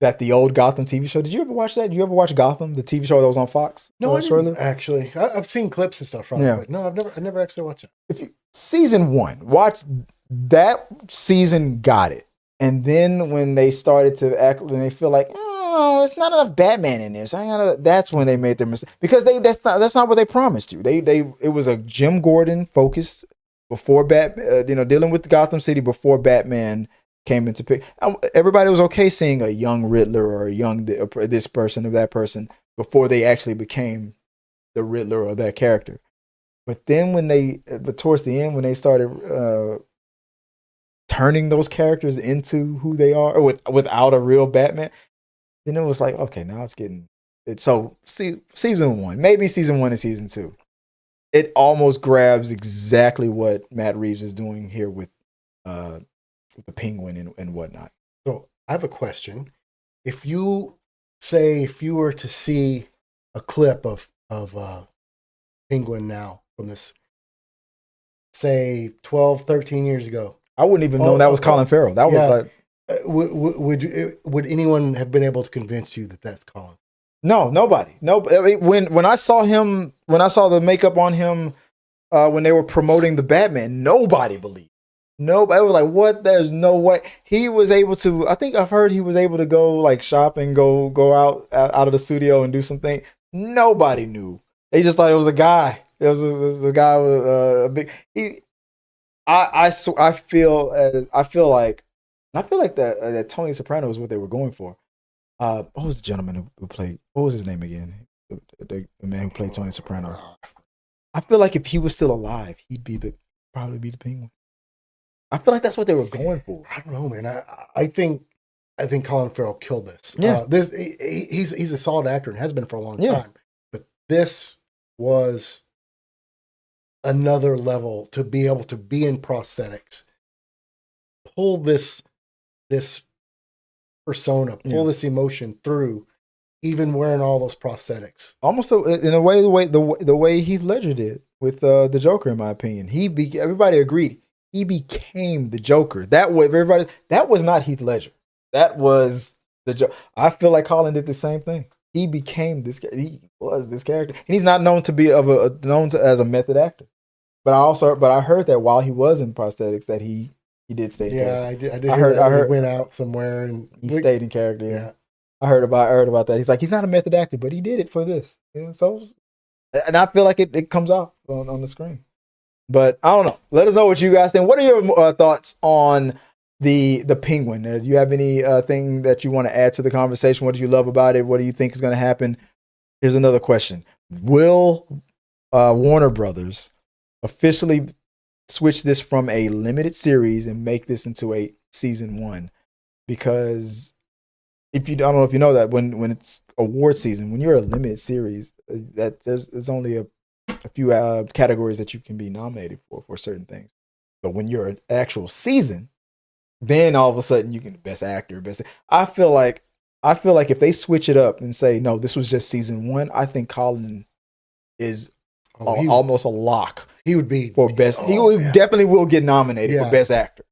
that the old Gotham TV show. Did you ever watch that? Did you ever watch Gotham, the TV show that was on Fox? No, I didn't, actually. I've seen clips and stuff from it, but no, I never actually watched it. Season 1, watch that season, got it. And then when they started to act, when they feel like, oh, it's not enough Batman in this, that's when they made their mistake, because that's not what they promised you. It was a Jim Gordon focused before dealing with Gotham City before Batman came into pick. Everybody was okay seeing a young Riddler or a young this person or that person before they actually became the Riddler or that character. But then towards the end, when they started turning those characters into who they are, or without a real Batman, then it was like, okay, now it's getting it. So season 1, maybe season 1 and season 2, it almost grabs exactly what Matt Reeves is doing here with the Penguin and whatnot. So I have a question. If you were to see a clip of Penguin now from this, say 12, 13 years ago, I wouldn't even know that was Colin Farrell. That was like, would anyone have been able to convince you that that's Colin? No, nobody. No, when I saw the makeup on him when they were promoting the Batman, nobody believed. Nobody was like, "What? There's no way." He was able to. I think I've heard he was able to go like shop and go out of the studio and do something. Nobody knew. They just thought it was a guy. It was a guy with a big. I feel like that Tony Soprano is what they were going for. What was the gentleman who played? What was his name again? The man who played Tony Soprano. I feel like if he was still alive, he'd probably be the Penguin. I feel like that's what they were going for. I don't know, man. I think Colin Farrell killed this. Yeah, he's a solid actor and has been for a long time. But this was another level to be able to be in prosthetics, pull this persona, pull this emotion through, even wearing all those prosthetics. Almost in a way, the way Heath Ledger did with the Joker, in my opinion. Everybody agreed he became the Joker. That was not Heath Ledger. That was the Joker. I feel like Colin did the same thing. he became this. He was this character, and he's not known to be as a method actor. But I heard that while he was in prosthetics, that he did stay. Yeah, I did. I heard. He went out somewhere and he stayed in character. Yeah. I heard about that. He's like, he's not a method actor, but he did it for this. So, and I feel like it comes out on the screen. But I don't know. Let us know what you guys think. What are your thoughts on the Penguin? Do you have any thing that you want to add to the conversation? What do you love about it? What do you think is going to happen? Here's another question: will Warner Brothers officially switch this from a limited series and make this into a season 1? Because I don't know if you know that when it's award season, when you're a limited series, that there's only a few categories that you can be nominated for certain things. But when you're an actual season, then all of a sudden you can best actor, I feel like if they switch it up and say no, this was just season 1, I think Colin is almost a lock. He would be for best. He definitely will get nominated for best actor.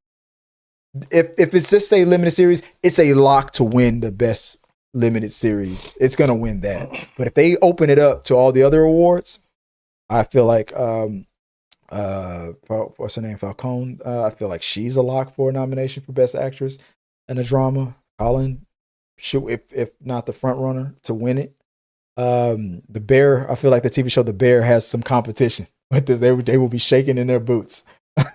If it's just a limited series, it's a lock to win the best limited series. It's gonna win that. But if they open it up to all the other awards, I feel like what's her name, Falcone? I feel like she's a lock for a nomination for best actress in a drama. Colin, if not the front runner to win it. The Bear, I feel like the TV show The Bear has some competition with this. They will be shaking in their boots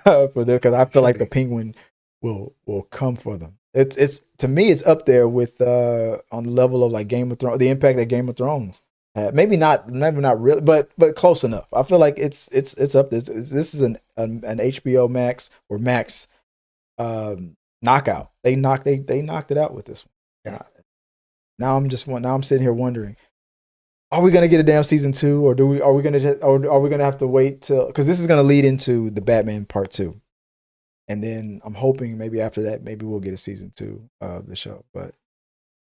for this, because I feel like the Penguin will come for them. It's to me, it's up there with on the level of like Game of Thrones, the impact that Game of Thrones had. Maybe not really, but close enough. I feel like it's up there. This is an HBO Max or Max knockout. They knocked it out with this one. Yeah. Now I'm sitting here wondering, are we gonna get a damn season 2, or are we gonna have to wait till, because this is gonna lead into the Batman Part 2. And then I'm hoping maybe after that, maybe we'll get a season 2 of the show. But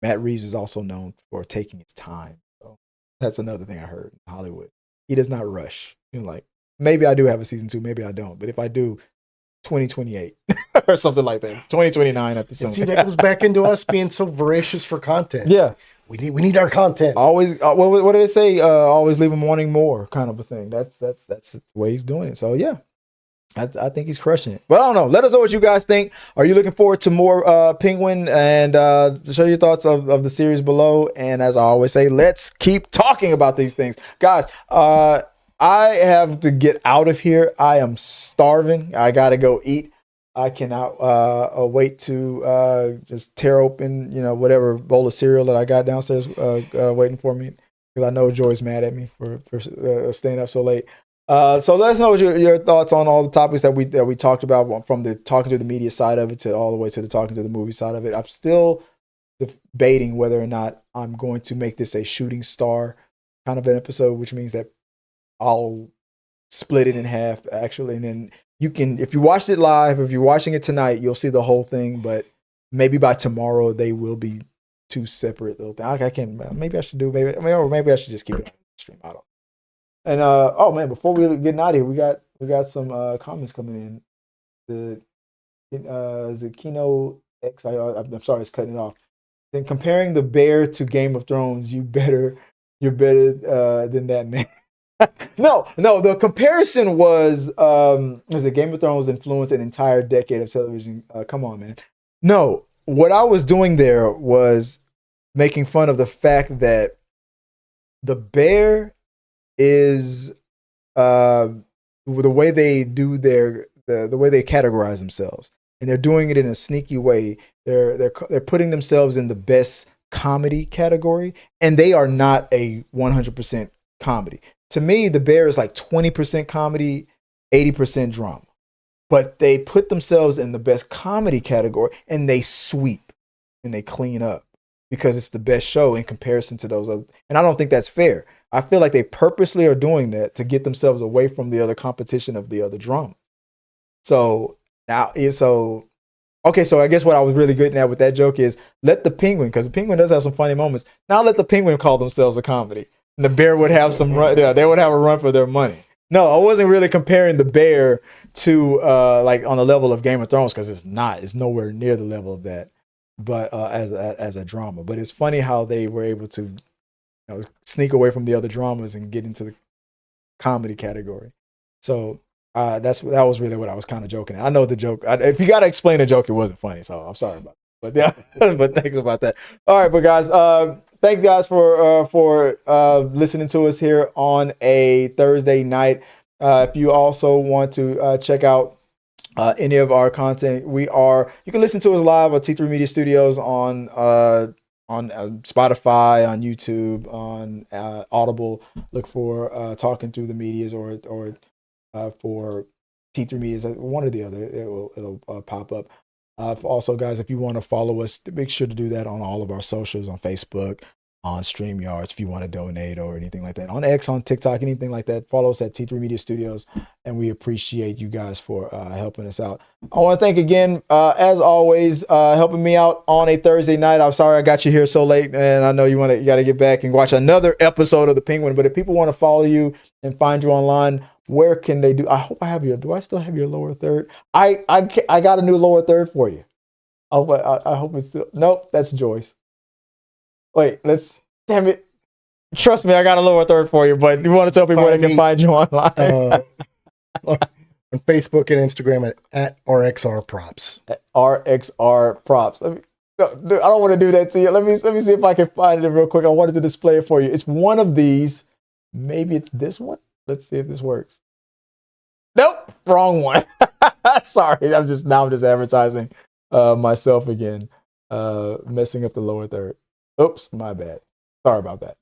Matt Reeves is also known for taking his time. So that's another thing I heard in Hollywood. He does not rush. Like, maybe I do have a season 2, maybe I don't. But if I do, 2028 or something like that. 2029 at the summer. See, that goes back into us being so voracious for content. Yeah. We need our content. Always, what did they say? Always leave him wanting more, kind of a thing. That's the way he's doing it. So yeah. I think he's crushing it. But I don't know. Let us know what you guys think. Are you looking forward to more Penguin? And show your thoughts of the series below. And as I always say, let's keep talking about these things. Guys, I have to get out of here. I am starving. I got to go eat. I cannot wait to just tear open, whatever bowl of cereal that I got downstairs waiting for me. Because I know Joy's mad at me for staying up so late. So let us know what your thoughts on all the topics that we talked about, from the talking to the media side of it to all the way to the talking to the movie side of it. I'm still debating whether or not I'm going to make this a shooting star kind of an episode, which means that I'll split it in half actually, and then you can, if you watched it live, if you're watching it tonight, you'll see the whole thing. But maybe by tomorrow they will be 2 separate little things. I can't. Maybe I should do. Maybe I should just keep it on the stream. I don't. And oh man, before we get out of here, we got some comments coming in. Is it Kino X? I'm sorry, it's cutting it off. Then comparing the Bear to Game of Thrones, you're better than that, man. No. The comparison was it Game of Thrones influenced an entire decade of television? Come on, man. No, what I was doing there was making fun of the fact that the Bear is the way they do the way they categorize themselves, and they're doing it in a sneaky way. They're putting themselves in the best comedy category, and they are not a 100% comedy. To me, the Bear is like 20% comedy, 80% drama. But they put themselves in the best comedy category, and they sweep and they clean up because it's the best show in comparison to those other. And I don't think that's fair. I feel like they purposely are doing that to get themselves away from the other competition of the other drama. So I guess what I was really good at with that joke is let the Penguin, because the Penguin does have some funny moments. Now let the Penguin call themselves a comedy, and the Bear would have some run. Yeah, they would have a run for their money. No, I wasn't really comparing the Bear to like on the level of Game of Thrones, because it's not. It's nowhere near the level of that. But as a drama. But it's funny how they were able to sneak away from the other dramas and get into the comedy category. So that was really what I was kind of joking at. I know the joke. If you got to explain a joke, it wasn't funny. So I'm sorry about that. But yeah, but thanks about that. All right, but guys, thank you guys for listening to us here on a Thursday night. If you also want to check out any of our content, you can listen to us live at T3 Media Studios on Spotify, on YouTube, on Audible. Look for Talking Through the Medias or for T3 Medias, one or the other. It'll pop up. Also, guys, if you want to follow us, make sure to do that on all of our socials, on Facebook, on StreamYards, if you want to donate or anything like that. On X, on TikTok, anything like that, follow us at T3 Media Studios, and we appreciate you guys for helping us out. I want to thank again, as always, helping me out on a Thursday night. I'm sorry I got you here so late, and I know you got to get back and watch another episode of The Penguin, but if people want to follow you and find you online, where can they do? I hope I have do I still have your lower third? I got a new lower third for you. I hope it's still, nope, that's Joyce. Wait, damn it. Trust me, I got a lower third for you, but you want to tell people where they can find you online? On Facebook and Instagram at RXR Props. At RXR Props. I don't want to do that to you. Let me see if I can find it real quick. I wanted to display it for you. It's one of these. Maybe it's this one. Let's see if this works. Nope, wrong one. Sorry, I'm just advertising myself again, messing up the lower third. Oops, my bad. Sorry about that.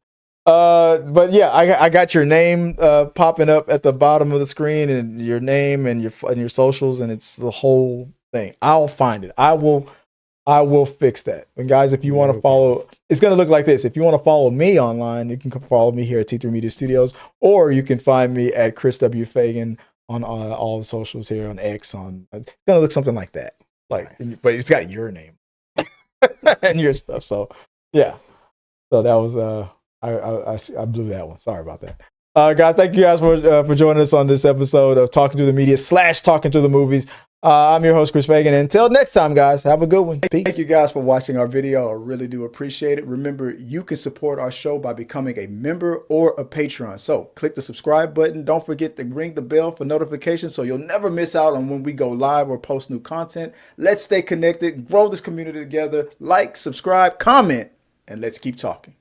But yeah, I got your name popping up at the bottom of the screen, and your name and your socials, and it's the whole thing. I'll find it. I will fix that. And guys, if you want to follow, it's going to look like this. If you want to follow me online, you can follow me here at T3 Media Studios, or you can find me at Chris W. Fagan on all the socials here on X. It's going to look something like that. Nice. But it's got your name and your stuff. So yeah. So that was I blew that one. Sorry about that. Guys, thank you guys for joining us on this episode of Talking Through the Media / Talking Through the Movies. I'm your host, Chris Fagan. Until next time, guys, have a good one. Peace. Thank you guys for watching our video. I really do appreciate it. Remember, you can support our show by becoming a member or a patron. So click the subscribe button. Don't forget to ring the bell for notifications so you'll never miss out on when we go live or post new content. Let's stay connected, grow this community together. Like, subscribe, comment, and let's keep talking.